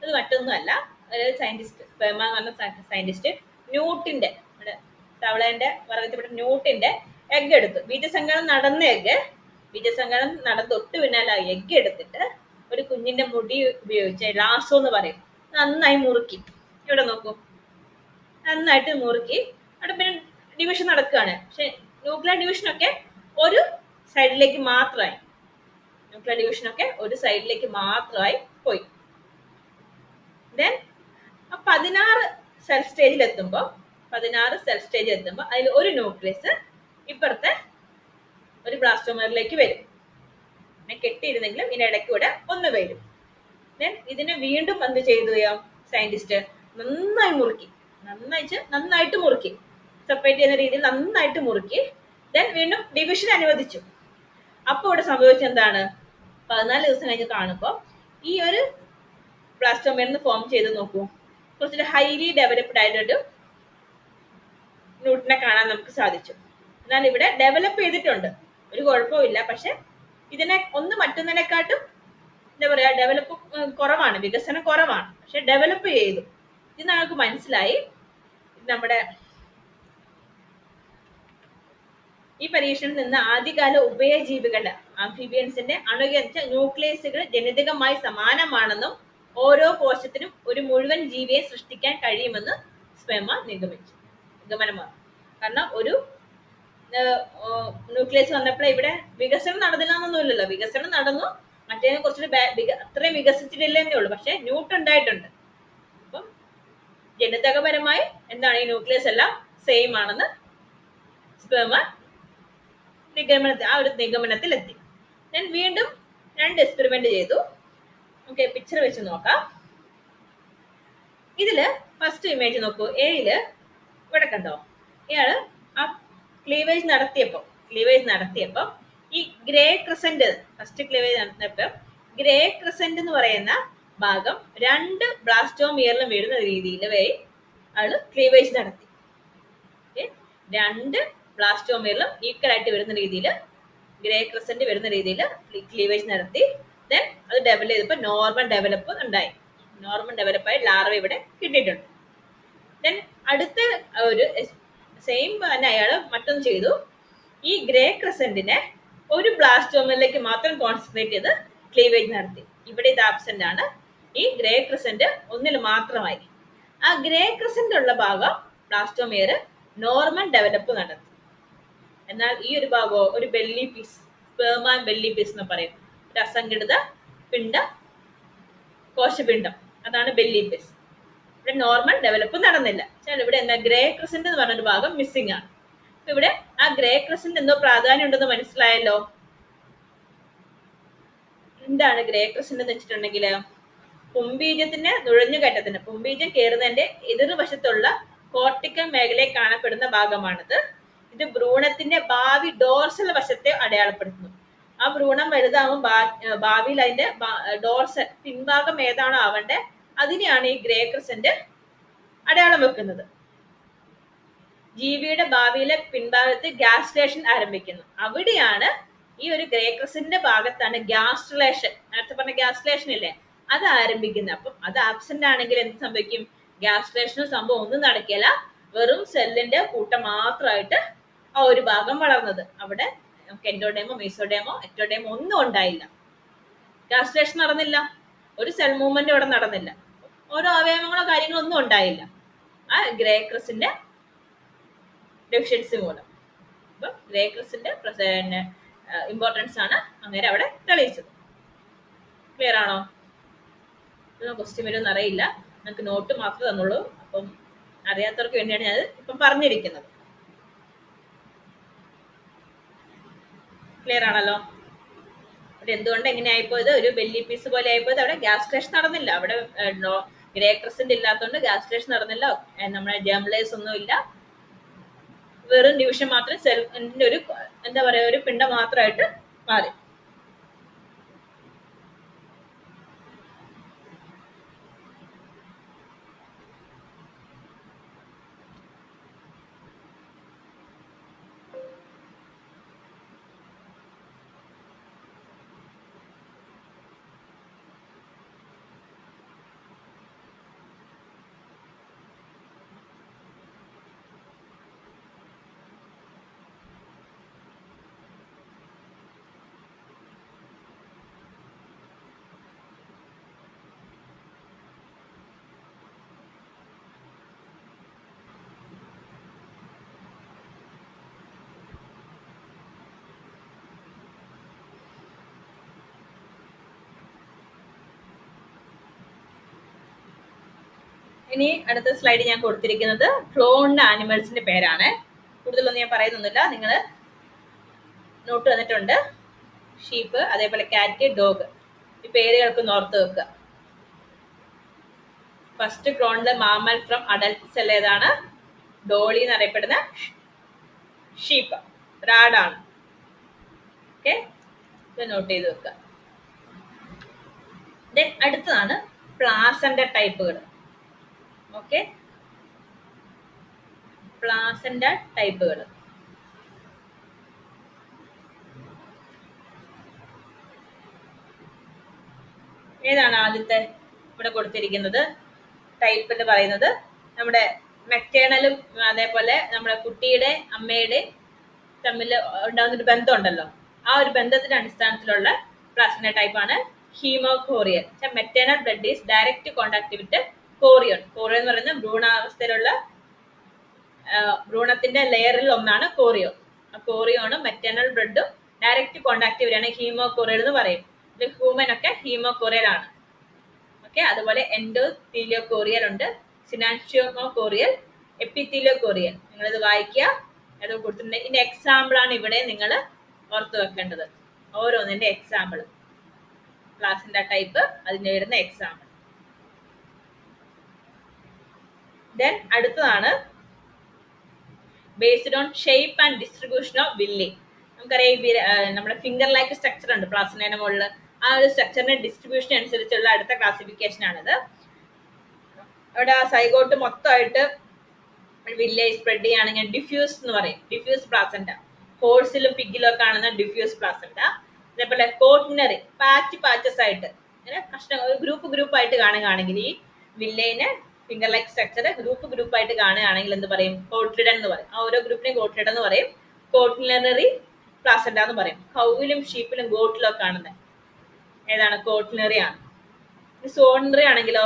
അത് മറ്റൊന്നുമല്ല, അതായത് സയന്റിസ്റ്റ്, സ്പെർമ എന്ന് പറഞ്ഞ സയന്റിസ്റ്റ് ന്യൂട്ടിന്റെ, നമ്മുടെ തവളേന്റെ വർഗത്തിൽപ്പെട്ട ന്യൂട്ടിന്റെ എഗ് എടുത്തു. ബീജസങ്കലനം നടന്ന എഗ്, ബീജസങ്കലനം നടന്ന് തൊട്ട് പിന്നാലെ എഗ് എടുത്തിട്ട് ഒരു കുഞ്ഞിന്റെ മുടി ഉപയോഗിച്ച് ലാസോ എന്ന് പറയും, നന്നായി മുറുക്കി. ഇവിടെ നോക്കൂ, നന്നായിട്ട് മുറുക്കി. അവിടെ പിന്നെ ഡിവിഷൻ നടക്കുകയാണ്. പക്ഷെ ന്യൂക്ലിയർ ഡിവിഷനൊക്കെ ഒരു സൈഡിലേക്ക് മാത്രമായി. ന്യൂക്ലിയർ ഡിവിഷനൊക്കെ ഒരു സൈഡിലേക്ക് മാത്രമായി പോയി. ദെൻ 16 സെൽ സ്റ്റേജിൽ എത്തുമ്പോൾ അതിൽ ഒരു ന്യൂക്ലിയസ് ഇപ്പുറത്തെ ഒരു ബ്ലാസ്റ്റോമറിലേക്ക് വരും. കെട്ടിയിരുന്നെങ്കിലും ഇതിനിടയ്ക്ക് കൂടെ ഒന്ന് വരും. ദെൻ ഇതിനെ വീണ്ടും എന്ത് ചെയ്തു സയന്റിസ്റ്റ് നന്നായിട്ട് മുറുക്കി, സെപ്പറേറ്റ് ചെയ്യുന്ന രീതിയിൽ നന്നായിട്ട് മുറുക്കി. ദെൻ വീണ്ടും ഡിവിഷൻ അനുവദിച്ചു. അപ്പോൾ ഇവിടെ സംഭവിച്ചത് എന്താണ്? 14 ദിവസം കഴിഞ്ഞ് കാണുമ്പോൾ ഈ ഒരു ബ്ലാസ്റ്റോമറിൽ ഫോം ചെയ്ത് നോക്കൂ, കുറച്ചൊരു ഹൈലി ഡെവലപ്ഡ് ആയിട്ടൊരു ന്യൂട്ടനെ കാണാൻ നമുക്ക് സാധിച്ചു. എന്നാൽ ഇവിടെ ഡെവലപ്പ് ചെയ്തിട്ടുണ്ട്, ഒരു കുഴപ്പമില്ല. പക്ഷെ ഇതിനെ മറ്റൊന്നിനെക്കാട്ടും എന്താ പറയാ, ഡെവലപ്പ് കുറവാണ്, വികസനം കുറവാണ്. പക്ഷെ ഡെവലപ്പ് ചെയ്തു. ഇത് നമുക്ക് മനസ്സിലായി. നമ്മുടെ ഈ പരീക്ഷണത്തിൽ നിന്ന് ആദ്യകാല ഉഭയജീവികളുടെ ആംഫിബിയൻസിന്റെ അണുകരിച്ച ന്യൂക്ലിയസുകൾ ജനിതകമായി സമാനമാണെന്നും ഓരോ കോശത്തിനും ഒരു മുഴുവൻ ജീവിയെ സൃഷ്ടിക്കാൻ കഴിയുമെന്ന് സ്പെർമ നിഗമനമാണ്. കാരണം ഒരു ന്യൂക്ലിയസ് വന്നപ്പോൾ ഇവിടെ വികസനം നടന്നില്ല എന്നൊന്നുമില്ലല്ലോ. വികസനം നടന്നു, മറ്റേ കുറച്ചുകൂടി അത്രയും വികസിച്ചിട്ടില്ലെന്നേ ഉള്ളൂ. പക്ഷെ ന്യൂട്ടൺ ഉണ്ടായിട്ടുണ്ട്. അപ്പം ജനിതകപരമായി എന്താണ്, ഈ ന്യൂക്ലിയസ് എല്ലാം സെയിം ആണെന്ന് സ്പെർമ നിഗമനത്തിലെത്തി. ഞാൻ വീണ്ടും 2 എക്സ്പെരിമെന്റ് ചെയ്തു. ഓക്കെ, പിക്ചർ വെച്ച് നോക്കാം. ഇതില് ഫസ്റ്റ് ഇമേജ് നോക്കൂ. എയില് ഇവിടെ കണ്ടോ, ഇയാള് ആ ക്ലീവേജ് നടത്തിയപ്പോ ഈ ഗ്രേ ക്രസന്റ്, ഫസ്റ്റ് ക്ലീവേജ് നടത്തിയപ്പോ ഗ്രേ ക്രസന്റ് എന്ന് പറയുന്ന ഭാഗം 2 ബ്ലാസ്റ്റോമിയറിലും വരുന്ന രീതിയിൽ ആള് ക്ലീവേജ് നടത്തി. 2 ബ്ലാസ്റ്റോമിയറിലും ഈക്വൽ ആയിട്ട് വരുന്ന രീതിയിൽ, ഗ്രേ ക്രസന്റ് വരുന്ന രീതിയിൽ ക്ലീവേജ് നടത്തി. ദെൻ അത് ഡെവലപ്പ് ചെയ്തപ്പോൾ നോർമൽ ഡെവലപ്പ് ഉണ്ടായി. നോർമൽ ഡെവലപ്പായി ലാർവ ഇവിടെ കിട്ടിയിട്ടുണ്ട്. ദെൻ അടുത്ത ഒരു സെയിം തന്നെ അയാൾ മറ്റൊന്ന് ചെയ്തു. ഈ ഗ്രേ ക്രസന്റിനെ ഒരു ബ്ലാസ്റ്റോമിയറിലേക്ക് മാത്രം കോൺസെൻട്രേറ്റ് ചെയ്ത് ക്ലീവേജ് നടത്തി. ഇവിടെ ഇത് ആബ്സെന്റ് ആണ്. ഈ ഗ്രേ ക്രസന്റ് ഒന്നിൽ മാത്രമായി. ആ ഗ്രേ ക്രസന്റ് ഉള്ള ഭാഗം ബ്ലാസ്റ്റോമിയർ നോർമൽ ഡെവലപ്പ് നടത്തി. എന്നാൽ ഈ ഒരു ഭാഗമോ ഒരു ബെല്ലി പീസ്, സ്പെർമ ബെല്ലി പീസ് എന്ന് പറയും, ഒരു അസംഘടിത കോശപിണ്ഡം, അതാണ് ബെല്ലി പീസ്. ഇവിടെ നോർമൽ ഡെവലപ്പ് നടന്നില്ല. ഇവിടെ എന്താ, ഗ്രേ ക്രസന്റ് എന്ന് പറഞ്ഞൊരു ഭാഗം മിസ്സിംഗ് ആണ്. ഇവിടെ ആ ഗ്രേ ക്രസന്റ് എന്തോ പ്രാധാന്യം ഉണ്ടെന്ന് മനസ്സിലായല്ലോ. എന്താണ് ഗ്രേ ക്രസന്റ് എന്ന് വെച്ചിട്ടുണ്ടെങ്കിൽ, പുംബീജത്തിന്റെ നുഴഞ്ഞുകയറ്റത്തിന്, പുംബീജം കയറുന്നതിന്റെ എതിർവശത്തുള്ള കോർട്ടിക്കൽ മേഖലയിൽ കാണപ്പെടുന്ന ഭാഗമാണിത്. ഇത് ഭ്രൂണത്തിന്റെ ഭാവി ഡോർസൽ വശത്തെ അടയാളപ്പെടുത്തുന്നു. ആ ഭ്രൂണം വലുതാവുമ്പോൾ ഭാവിയിൽ അതിന്റെ ഡോർസൽ പിൻഭാഗം ഏതാണോ ആവണ്ടേ അതിനെയാണ് ഈ ഗ്രേ ക്രസന്റ് അടയാളം വെക്കുന്നത്. ജീവിയുടെ ഭാവിയിലെ പിൻഭാഗത്ത് ഗ്യാസ്ട്രേഷൻ ആരംഭിക്കുന്നു. അവിടെയാണ് ഈ ഒരു ഗ്രേ ക്രസന്റിന്റെ ഭാഗത്താണ് ഗ്യാസ്ട്രലേഷൻ, നേരത്തെ പറഞ്ഞ ഗ്യാസ്ട്രലേഷൻ ഇല്ലേ, അത് ആരംഭിക്കുന്നത്. അപ്പം അത് ആബ്സെന്റ് ആണെങ്കിൽ എന്ത് സംഭവിക്കും? ഗ്യാസ്ട്രേഷനും സംഭവം ഒന്നും നടക്കില്ല. വെറും സെല്ലിന്റെ കൂട്ടം മാത്രമായിട്ട് ആ ഒരു ഭാഗം വളർന്നത്. അവിടെ എൻഡോഡേമോ മീസോഡേമോ എക്ടോഡേമോ ഒന്നും ഉണ്ടായില്ല. ഗ്യാസ്ട്രേഷൻ നടന്നില്ല, ഒരു സെൽ മൂവ്മെന്റ് ഇവിടെ നടന്നില്ല, ഓരോ അവയവങ്ങളോ കാര്യങ്ങളോ ഒന്നും ഉണ്ടായില്ല ആ ഗ്രേ ക്രസിന്റെ ഡെഫിഷ്യൻസി മൂലം. അപ്പൊ ഗ്രേ ക്രസിന്റെ ഇമ്പോർട്ടൻസ് ആണ് അങ്ങനെ അവിടെ തെളിയിച്ചത്. ക്ലിയർ ആണോ? ക്വസ്റ്റ്യൻ വരുമെന്ന് അറിയില്ല, നമുക്ക് നോട്ട് മാത്രമേ തന്നുള്ളൂ. അപ്പം അറിയാത്തവർക്ക് വേണ്ടിയാണ് ഞാൻ ഇപ്പം പറഞ്ഞിരിക്കുന്നത്. ക്ലിയർ ആണല്ലോ? അവിടെ എന്തുകൊണ്ട് എങ്ങനെ ആയിപ്പോയത്, ഒരു ബെല്ലി പീസ് പോലെ ആയിപ്പോയത്? അവിടെ ഗ്യാസ്ട്രേഷൻ നടന്നില്ല. അവിടെ ഗ്രേ ക്രസന്റ് ഇല്ലാത്തതുകൊണ്ട് ഗ്യാസ്ട്രേഷൻ നടന്നില്ല. നമ്മുടെ ജേർമലൈസ് ഒന്നും ഇല്ല, വെറും ഡിവിഷൻ മാത്രം സെല്ലിന്റെ ഒരു എന്താ പറയാ ഒരു പിണ്ഡം മാത്രമായിട്ട് മാറി. ഇനി അടുത്ത സ്ലൈഡ് ഞാൻ കൊടുത്തിരിക്കുന്നത് ക്ലോൺഡ് ആനിമൽസിന്റെ പേരാണ്. കൂടുതലൊന്നും ഞാൻ പറയുന്നൊന്നുമില്ല, നിങ്ങൾ നോട്ട് തന്നിട്ടുണ്ട്. ഷീപ്പ്, അതേപോലെ കാറ്റ്, ഡോഗ്, ഈ പേരുകൾക്ക് ഓർത്ത് വെക്കുക. First cloned mammal from adult cell ഏതാണ്? ഡോളി എന്നറിയപ്പെടുന്ന ഷീപ്പ്, റാഡാണ്. ഓക്കെ, ഇത് നോട്ട് ചെയ്ത് വെക്കുക. ദെൻ അടുത്തതാണ് പ്ലാസന്റ ടൈപ്പുകൾ. ഓക്കെ, പ്ലാസന്റ ടൈപ്പുകൾ. ഏതാണ് ആദ്യത്തെ ഇവിടെ കൊടുത്തിരിക്കുന്നത് ടൈപ്പ് എന്ന് പറയുന്നത്? നമ്മുടെ മെറ്റേണലും അതേപോലെ നമ്മുടെ കുട്ടിയുടെ അമ്മയുടെ തമ്മിൽ ഉണ്ടാകുന്ന ഒരു ബന്ധം ഉണ്ടല്ലോ, ആ ഒരു ബന്ധത്തിന്റെ അടിസ്ഥാനത്തിലുള്ള പ്ലാസന്റ ടൈപ്പാണ് haemochorial. Maternal blood is direct contact with chorion. Chorion എന്ന് പറയുന്നത് ഭ്രൂണാവസ്ഥയിലുള്ള ഭ്രൂണത്തിന്റെ ലെയറിൽ ഒന്നാണ് കോറിയോൺ. ആ കോറിയോണും മെറ്റേണൽ ബ്ലഡും ഡയറക്റ്റ് കോണ്ടാക്ട് വരെയാണ് ഹീമോകോറിയൽ എന്ന് പറയും. ഇത് ഹ്യൂമൻ ഒക്കെ ഹീമോകോറിയൽ ആണ്. ഓക്കെ, അതുപോലെ എൻഡോത്തീലിയോകോറിയൽ ഉണ്ട്, സിനാൻഷിയോകോറിയൽ, എപ്പിത്തീലിയോകോറിയൽ. നിങ്ങളിത് വായിക്കുക, അത് കൊടുത്തിട്ടുണ്ട്. ഇതിന്റെ എക്സാമ്പിൾ ആണ് ഇവിടെ നിങ്ങൾ ഓർത്ത് വെക്കേണ്ടത്. ഓരോന്നിന്റെ എക്സാമ്പിൾ, പ്ലാസന്റ ടൈപ്പ്, അതിന് വരുന്ന എക്സാമ്പിൾ. ദെൻ അടുത്തതാണ് based on shape and distribution of villi. നമുക്കറിയാം നമ്മുടെ ഫിംഗർ ലൈക്ക് സ്ട്രക്ചർ ഉണ്ട് പ്ലാസന്റയുടെ മുകളിൽ. ആ ഒരു സ്ട്രക്ചറിന്റെ ഡിസ്ട്രിബ്യൂഷൻ അനുസരിച്ചുള്ള അടുത്ത ക്ലാസിഫിക്കേഷൻ ആണിത്. അവിടെ ആ സൈഗോട്ട് മൊത്തമായിട്ട് വില്ലേജ് സ്പ്രെഡ് ചെയ്യുകയാണെങ്കിൽ ഡിഫ്യൂസ് എന്ന് പറയും, ഡിഫ്യൂസ് പ്ലാസന്റ. ഹോഴ്സിലും പിഗിലും ഒക്കെ കാണുന്ന ഡിഫ്യൂസ് പ്ലാസന്റ. അതേപോലെ കോർട്ടിനറി, പാച്ചസ് ആയിട്ട് ഇങ്ങനെ കഷ്ണം ഗ്രൂപ്പ് ആയിട്ട് കാണുകയാണെങ്കിൽ ഈ വില്ലേനെ ഫിംഗർ ലൈക്ക് സ്ട്രക്ചർ ഗ്രൂപ്പ് ആയിട്ട് കാണുകയാണെങ്കിൽ എന്ത് പറയും? കോട്രിഡൻ എന്ന് പറയും. ആ ഓരോ ഗ്രൂപ്പിനെയും കോട്രിഡൻ എന്ന് പറയും. കോർട്ടിനറി പ്ലാസന്റ എന്ന് പറയും. കൗവിലും ഷീപ്പിലും ഗോട്ടിലും ഒക്കെ കാണുന്നത് ഏതാണ്? കോർട്ടിനറി ആണ്. സോണിനറി ആണെങ്കിലോ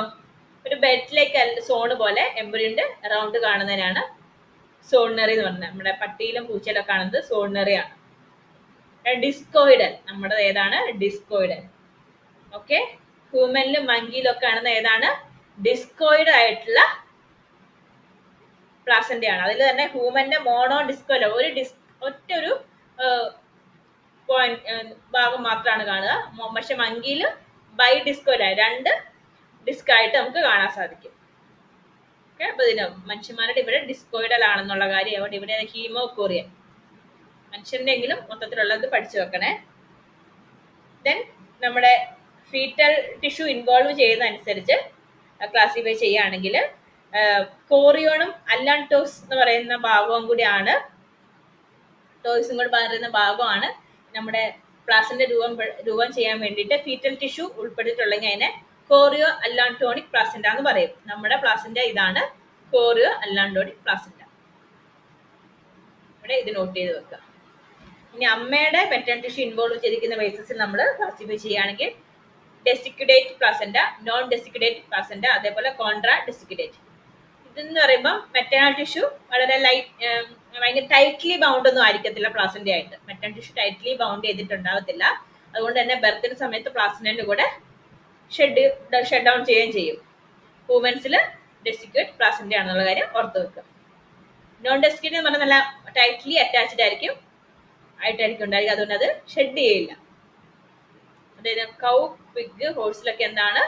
ഒരു ബെഡിലേക്ക് സോണ് പോലെ എംബ്രിയോന്റെ റൗണ്ട് കാണുന്നതിനാണ് സോണിനറി എന്ന് പറഞ്ഞത്. നമ്മുടെ പട്ടിയിലും പൂച്ചയിലും കാണുന്നത് സോണിനറി ആണ്. ഡിസ്കോയിഡൽ നമ്മുടെ ഏതാണ്? ഡിസ്കോയിഡൽ. ഓക്കെ, ഹ്യൂമനിലും മങ്കിയിലും ഒക്കെ കാണുന്ന ഏതാണ്? ഡിസ്കോയിഡ് ആയിട്ടുള്ള പ്ലാസന്റയാണ്. അതിൽ തന്നെ ഹ്യൂമന്റെ മോണോ ഡിസ്കോയിഡ്, ഒറ്റ ഒരു ഭാഗം മാത്രമാണ് കാണുക. പക്ഷെ മങ്കിയിൽ ബൈ ഡിസ്കോയിഡ്, രണ്ട് ഡിസ്ക് ആയിട്ട് നമുക്ക് കാണാൻ സാധിക്കും. ഓക്കെ, അപ്പൊ ഇതിന് മനുഷ്യന്മാരുടെ ഇവിടെ ഡിസ്കോയിഡൽ ആണെന്നുള്ള കാര്യം അവിടെ ഇവിടെ ഹീമോകോറിയൻ. മനുഷ്യന്റെ എങ്കിലും മൊത്തത്തിലുള്ളത് പഠിച്ചു വെക്കണേ. ദെൻ നമ്മുടെ ഫീറ്റൽ ടിഷ്യൂ ഇൻവോൾവ് ചെയ്യുന്നതനുസരിച്ച് ക്ലാസിഫൈ ചെയ്യുകയാണെങ്കിൽ കോറിയോണും അല്ലാൻടോസ് എന്ന് പറയുന്ന ഭാഗവും കൂടിയാണ്, ടോയ്സും കൂടി പറയുന്ന ഭാഗമാണ് നമ്മുടെ പ്ലാസന്റെ രൂപം ചെയ്യാൻ വേണ്ടിയിട്ട് ഫീറ്റൽ ടിഷ്യൂ ഉൾപ്പെട്ടിട്ടുള്ളെങ്കിൽ അതിനെ കോറിയോ അല്ലാൻടോണിക് പ്ലാസന്റ എന്ന് പറയും. നമ്മുടെ പ്ലാസന്റ ഇതാണ് കോറിയോ അല്ലാൻടോണിക് പ്ലാസന്റ. ഇവിടെ ഇത് നോട്ട് ചെയ്ത് വെക്കുക. ഇനി അമ്മയുടെ പെറ്റൽ ടിഷ്യൂ ഇൻവോൾവ് ചെയ്തിരിക്കുന്ന ബേസിസിൽ നമ്മൾ ക്ലാസിഫൈ ചെയ്യുകയാണെങ്കിൽ ഡെസിക്യുഡേറ്റ് പ്ലാസന്റ, നോൺ ഡെസിക്യുഡേറ്റ് പ്ലാസന്റ, അതേപോലെ കോൺട്രാ ഡെസിക്യുഡേറ്റ്. ഇതെന്ന് പറയുമ്പോൾ മെറ്റേണൽ ടിഷ്യൂ വളരെ ഭയങ്കര ടൈറ്റ്ലി ബൗണ്ട് ഒന്നും ആയിരിക്കത്തില്ല പ്ലാസന്റ ആയിട്ട്. മെറ്റേണൽ ടിഷ്യൂ ടൈറ്റ്ലി ബൗണ്ട് ചെയ്തിട്ടുണ്ടാവത്തില്ല. അതുകൊണ്ട് തന്നെ ബർത്തിന് സമയത്ത് പ്ലാസന്റന്റെ കൂടെ ഷെഡ് ഡൗൺ ചെയ്യുകയും ചെയ്യും. വുമൻസിൽ ഡെസിക്യുഡേറ്റ് പ്ലാസന്റ ആണെന്നുള്ള കാര്യം ഓർത്ത് വെക്കുക. നോൺ ഡെസിക്യുഡേറ്റ് എന്ന് പറഞ്ഞാൽ നല്ല ടൈറ്റ്ലി അറ്റാച്ച്ഡ് ആയിരിക്കും ഉണ്ടായിരിക്കും, അതുകൊണ്ട് അത് ഷെഡ് ചെയ്യില്ല. അതായത് കൗ, പിഗ്, ഹോഴ്സിലൊക്കെ എന്താണ്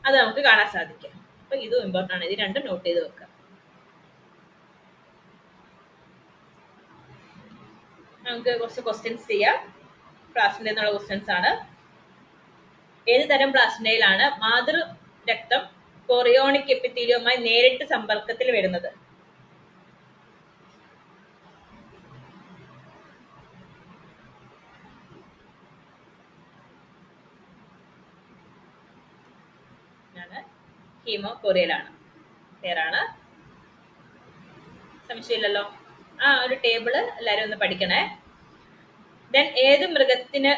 അത് നമുക്ക് കാണാൻ സാധിക്കും. അപ്പൊ ഇതും ഇമ്പോർട്ടൻ്റ് ആണ്, ഇത് രണ്ടും നോട്ട് ചെയ്ത് വെക്കുക. നമുക്ക് കുറച്ച് ക്വസ്റ്റ്യൻസ് ചെയ്യാം. പ്ലാസന്റ എന്നുള്ള ക്വസ്റ്റ്യൻസ് ആണ്. ഏത് തരം പ്ലാസന്റയിലാണ് മാതൃ രക്തം കൊറിയോണിക് എപ്പിത്തീലിയവുമായി നേരിട്ട് സമ്പർക്കത്തിൽ വരുന്നത്? ഹീമോകോറിയലാണ്. പേരാണ്, സംശയമില്ലല്ലോ. ആ ഒരു ടേബിള് എല്ലാവരും ഒന്ന് പഠിക്കണേ. ദെൻ ഏത് മൃഗത്തിന്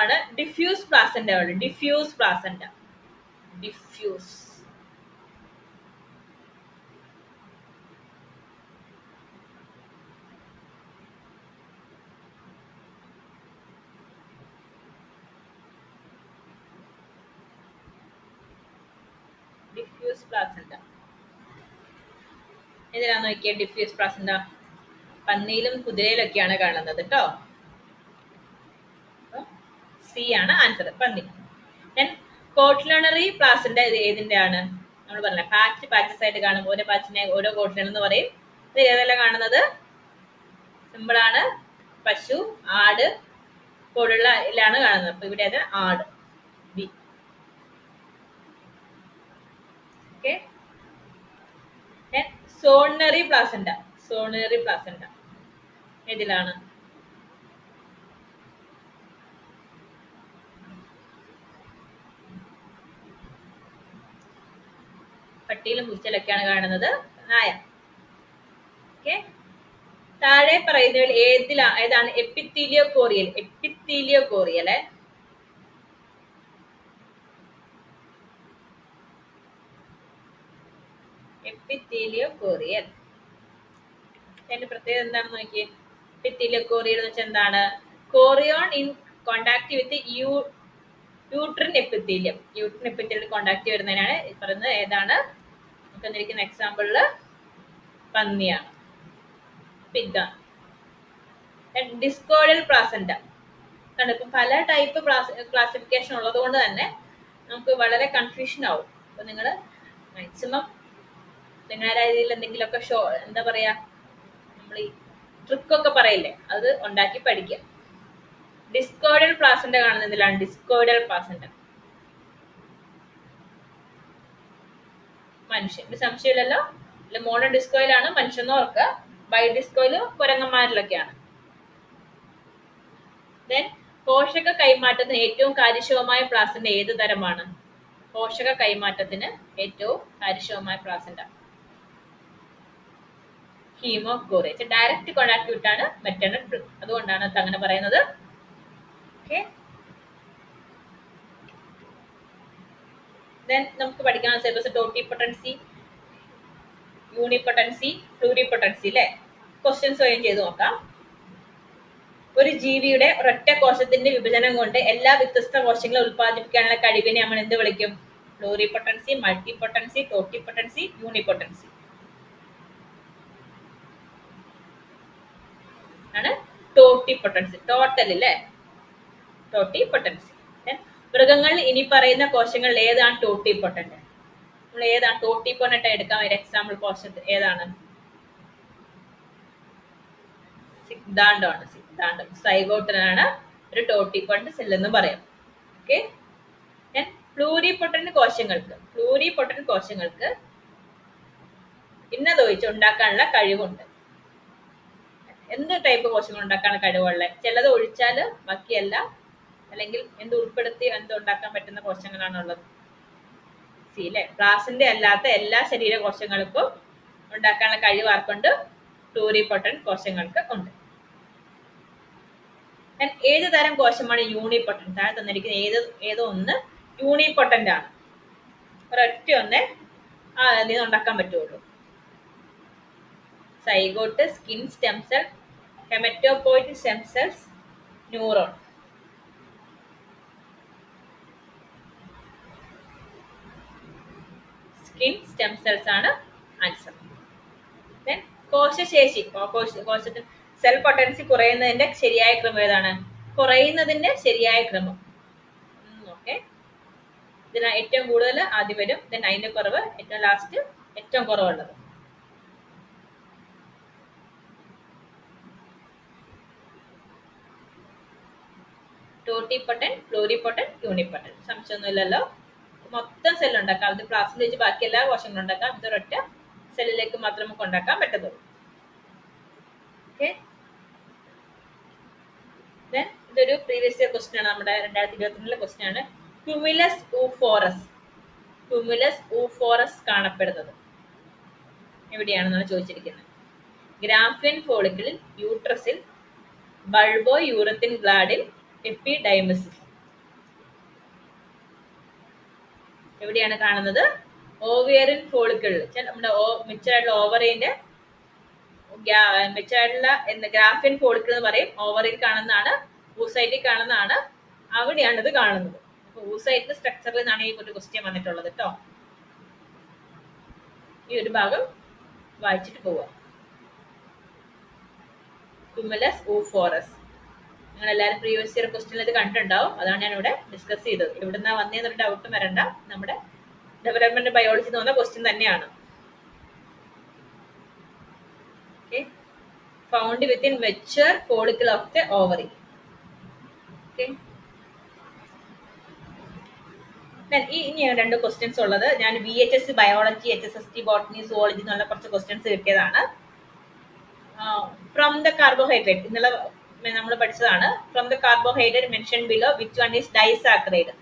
ആണ് ഡിഫ്യൂസ് പ്ലാസന്റ ഉള്ളത്? Diffuse placenta, diffuse diffuse placenta. ഇതിലാന്ന് നോക്കിയ ഡിഫ്യൂസ് പ്ലാസന്റ പന്നിയിലും കുതിരയിലൊക്കെയാണ് കാണുന്നത് കേട്ടോ. സി ആണ് ആൻസർ, പന്നി. കോട്ട്ലണറി പ്ലാസന്റ ഇത് ഏതിന്റെ ആണ്? നമ്മൾ പറഞ്ഞ പാച്ചസ് ആയിട്ട് കാണും, ഓരോ പാച്ചിനെ ഓരോ കോട്ട്ലൺ എന്ന് പറയും. ഇത് ഏതെല്ലാം കാണുന്നത്? സിമ്പിൾ ആണ്, പശു, ആട് പോലുള്ള ഇതിലാണ് കാണുന്നത്. അപ്പൊ ഇവിടെ അത് ആട്, B. Okay. Zonary placenta, zonary placenta ഏതിലാണ്? പട്ടിയിലും പൂച്ചയിലൊക്കെയാണ് കാണുന്നത്, നായ. ഓക്കെ. താഴെ പറയുന്നതിൽ ഏതാണ് epitheliochorial? Epitheliochorial epitheliochorial അതിന്റെ പ്രത്യേകത എന്താണെന്ന് നോക്കിയേ. എപ്പിത്തീലിയോ കോറിയൽ എന്ന് വെച്ചാൽ എന്താണ്? Chorion in contact with uterine epithelium. Uterine epithelium contact വരുന്നതിനാണ് പറയുന്നത്. ഏതാണ്? നമുക്ക് തന്നിരിക്കുന്ന എക്സാമ്പിളില് പന്നിയാണ്, പിഗാണ്. ഡിസ്കോയിഡൽ പ്ലാസന്റ കണ്ടു. ഇപ്പൊ പല ടൈപ്പ് ക്ലാസിഫിക്കേഷൻ ഉള്ളത് കൊണ്ട് തന്നെ നമുക്ക് വളരെ കൺഫ്യൂഷൻ ആവും. അപ്പൊ നിങ്ങൾ മാക്സിമം നിങ്ങളുടെ രീതിയിൽ എന്തെങ്കിലുമൊക്കെ എന്താ പറയാ, നമ്മൾ ഈ ട്രിക്കൊക്കെ പറയില്ലേ, അത് ഉണ്ടാക്കി പഠിക്കുക. ഡിസ്കോയിഡൽ പ്ലാസന്റ കാണുന്നതിലാണ് ഡിസ്കോയിഡൽ പ്ലാസന്റ. മനുഷ്യൻ, ഒരു സംശയമില്ലല്ലോ. മോണോ ഡിസ്കോയിലാണ് മനുഷ്യൻ ഓർക്കുക, ബൈ ഡിസ്കോയിൽ കുരങ്ങന്മാരിലൊക്കെയാണ്. ദെൻ പോഷക കൈമാറ്റത്തിന് ഏറ്റവും കാര്യക്ഷമമായ പ്ലാസന്റ ഏത് തരമാണ്? പോഷക കൈമാറ്റത്തിന് ഏറ്റവും കാര്യക്ഷമമായ പ്ലാസന്റ ഹീമോഗ്ലോറിൻ. ഡയറക്റ്റ് കോണ്ടാക്ട് വിട്ടാണ് മെറ്റേണൽ ബ്ലഡ്, അതുകൊണ്ടാണ് അത് അങ്ങനെ പറയുന്നത്. ഓക്കെ. ദെൻ നമുക്ക് പഠിക്കാനുള്ള സിലബസ് ടോട്ടിപ്പൊട്ടൻസി, യൂണിപ്പൊട്ടൻസി, പ്ലൂരിപ്പൊട്ടൻസി അല്ലെ. ക്വസ്റ്റ്യൻസ് സ്വയം ചെയ്ത് നോക്കാം. ഒരു ജീവിയുടെ ഒരൊറ്റ കോശത്തിന്റെ വിഭജനം കൊണ്ട് എല്ലാ വ്യത്യസ്ത കോശങ്ങളെ ഉത്പാദിപ്പിക്കാനുള്ള കഴിവിനെ നമ്മൾ എന്ത് വിളിക്കും? പ്ലൂറിപ്പൊട്ടൻസി, മൾട്ടിപ്പൊട്ടൻസി, ടോട്ടിപ്പൊട്ടൻസി, യൂണിപ്പൊട്ടൻസി ആണ്. ടോട്ടിപ്പൊട്ടൻസി, ടോട്ടൽ അല്ലേ, ടോട്ടിപ്പൊട്ടൻസി. മൃഗങ്ങളിൽ ഇനി പറയുന്ന കോശങ്ങളിൽ ഏതാണ് ടോട്ടിപ്പൊട്ടന്റ്? നമ്മൾ ഏതാണ് ടോട്ടിപ്പൊട്ടന്റ് എടുക്കാൻ ഒരു എക്സാമ്പിൾ കോശത്ത് ഏതാണ്? സിദ്ധാന്തമാണ്, സിദ്ധാന്തം. സൈഗോട്ടിനാണ് ഒരു ടോട്ടിപ്പൊട്ടന്റ് സെൽ എന്ന് പറയാം. ഓക്കെ. പ്ലൂരിപ്പൊട്ടന്റ് കോശങ്ങൾക്ക് ഇന്നതൊഴിച്ച് ഉണ്ടാക്കാനുള്ള കഴിവുണ്ട്. എന്ത് ടൈപ്പ് കോശങ്ങൾ ഉണ്ടാക്കാനുള്ള കഴിവുള്ള? ചിലത് ഒഴിച്ചാല് ബാക്കിയെല്ലാം, അല്ലെങ്കിൽ എന്ത് ഉൾപ്പെടുത്തി എന്ത് ഉണ്ടാക്കാൻ പറ്റുന്ന കോശങ്ങളാണുള്ളത്? സി അല്ലെ. പ്ലാസന്റ അല്ലാത്ത എല്ലാ ശരീര കോശങ്ങൾക്കും ഉണ്ടാക്കാനുള്ള കഴിവ് ആർക്കുണ്ട്? പ്ലൂരിപ്പൊട്ടന്റ് കോശങ്ങൾക്ക് ഉണ്ട്. ഏത് തരം കോശമാണ് യൂണിപ്പൊട്ടന്റ്? താഴെ തന്നിരിക്കുന്ന ഏതോ ഒന്ന് യൂണിപ്പൊട്ടന്റ് ആണ്. ഒരൊറ്റ ഒന്നേ അതിൽ നിന്ന് ഉണ്ടാക്കാൻ പറ്റുള്ളൂ. Zygote, skin stem cell, haematopoietic stem cells, neuron. Skin stem cells ആണ് ആൻസർ. ദെൻ കോശശേഷി, കോശത്തിൽ സെൽ പൊട്ടൻസി കുറയുന്നതിന്റെ ശരിയായ ക്രമം ഏതാണ്? കുറയുന്നതിന്റെ ശരിയായ ക്രമം. ഓക്കെ. ഇതിന് ഏറ്റവും കൂടുതൽ ആദ്യം വരും, ദെൻ അതിന്റെ കുറവ്, ഏറ്റവും ലാസ്റ്റ് ഏറ്റവും കുറവുള്ളത്. ടോട്ടിപ്പൊട്ടന്റ്, പ്ലൂരിപ്പൊട്ടന്റ്, യൂണിപ്പൊട്ടന്റ്. സംശയമൊന്നുമില്ലല്ലോ. മൊത്തം സെൽ ഉണ്ടാക്കാം. അത് പ്ലാസ്റ്റിൽ വെച്ച് ബാക്കി എല്ലാ കോശങ്ങളും ഉണ്ടാക്കാം. ഇതൊരൊറ്റ സെല്ലിലേക്ക് മാത്രം നമുക്ക് ഉണ്ടാക്കാൻ പറ്റത്തുള്ളൂ. ഓക്കെ. ഇതൊരു പ്രീവിയസ് ഇയർ ക്വസ്റ്റ്യൻ ആണ്, നമ്മുടെ 2022 ക്വസ്റ്റ്യൻ ആണ്. ക്യുമുലസ് ഊഫോറസ് കാണപ്പെടുന്നത് എവിടെയാണെന്നാണ് ചോദിച്ചിരിക്കുന്നത്. ഗ്രാഫിയൻ ഫോളിക്കിളിൽ, യൂട്രസിൽ, ബൾബോ യൂറത്തിൻ ഗ്ലാഡിൽ, എപ്പിഡൈമസിൽ. എവിടെയാണ് കാണുന്നത്? ഓവിയറിൻ ഫോളിക്കിളിൽ, നമ്മുടെ മിച്ചറായിട്ടുള്ള ഓവറിന്റെ മിച്ചറായിട്ടുള്ള ഗ്രാഫിയൻ ഫോളിക്കിൾ എന്ന് പറയും. ഓവറിൽ കാണുന്നതാണ്, ഊസൈറ്റിൽ കാണുന്നതാണ്, അവിടെയാണ് ഇത് കാണുന്നത്. അപ്പൊ ഊസൈറ്റിന്റെ സ്ട്രക്ചറിൽ നിന്നാണ് ഈ ഒരു ക്വസ്റ്റ്യൻ വന്നിട്ടുള്ളത് കേട്ടോ. ഈ ഒരു ഭാഗം വായിച്ചിട്ട് പോവുക. Cumulus oophorus. നിങ്ങൾ എല്ലാവരും പ്രീവിയസ് ഇയർ ക്വസ്റ്റ്യൻ ഇത് കണ്ടിട്ടുണ്ടാവും. അതാണ് ഞാൻ ഇവിടെ ഡിസ്കസ് ചെയ്തത്. ഇവിടുന്ന് വന്നേന്നൊരു ഡൗട്ട് വരണ്ട. നമ്മുടെ ഡെവലപ്മെന്റ് ബയോളജി എന്ന് പറഞ്ഞ ക്വസ്റ്റ്യൻ തന്നെയാണ്. Found within mature follicle of the ovary. ഇനി രണ്ട് ക്വസ്റ്റ്യൻസ് ഉള്ളത് ഞാൻ VHS biology, HSST botany, zoology എന്നുള്ള കുറച്ച് ക്വസ്റ്റ്യൻസ് കിട്ടിയതാണ്. ഫ്രം ദ കാർബോഹൈഡ്രേറ്റ് എന്നുള്ള നമ്മൾ പഠിച്ചതാണ്. From the carbohydrate mention below which one is disaccharide.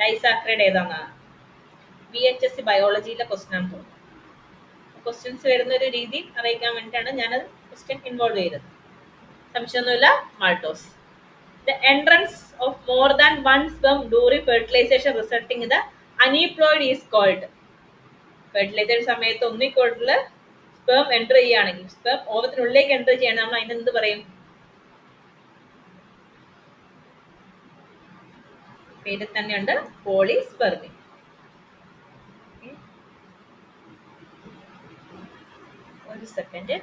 Disaccharide ഏതാണ്? VHS ബയോളജിയിലെ ക്വസ്റ്റ്യൻ ആണ് തോന്നുന്നു. ക്വസ്റ്റ്യൻസ് വരുന്ന ഒരു രീതി അറിയിക്കാൻ വേണ്ടിയിട്ടാണ് ഞാനത് ക്വസ്റ്റ്യൻ ഇൻവോൾവ് ചെയ്തത്. സംശയമൊന്നുമില്ല. Maltose. The entrance of more than one sperm during fertilization resulting in the aneuploid is called. Fertilization സമയത്ത് ഒന്നിൽ കൂടുതൽ സ്പേം എൻ്റർ ചെയ്യുകയാണെങ്കിൽ, സ്പേം ഓവത്തിനുള്ളിലേക്ക് എൻ്റർ ചെയ്യണം, നമ്മൾ അതിന് എന്ത് പറയും? പേര് തന്നെയുണ്ട്, പോളിസ്പെർമി. ഒരു സെക്കൻഡ്.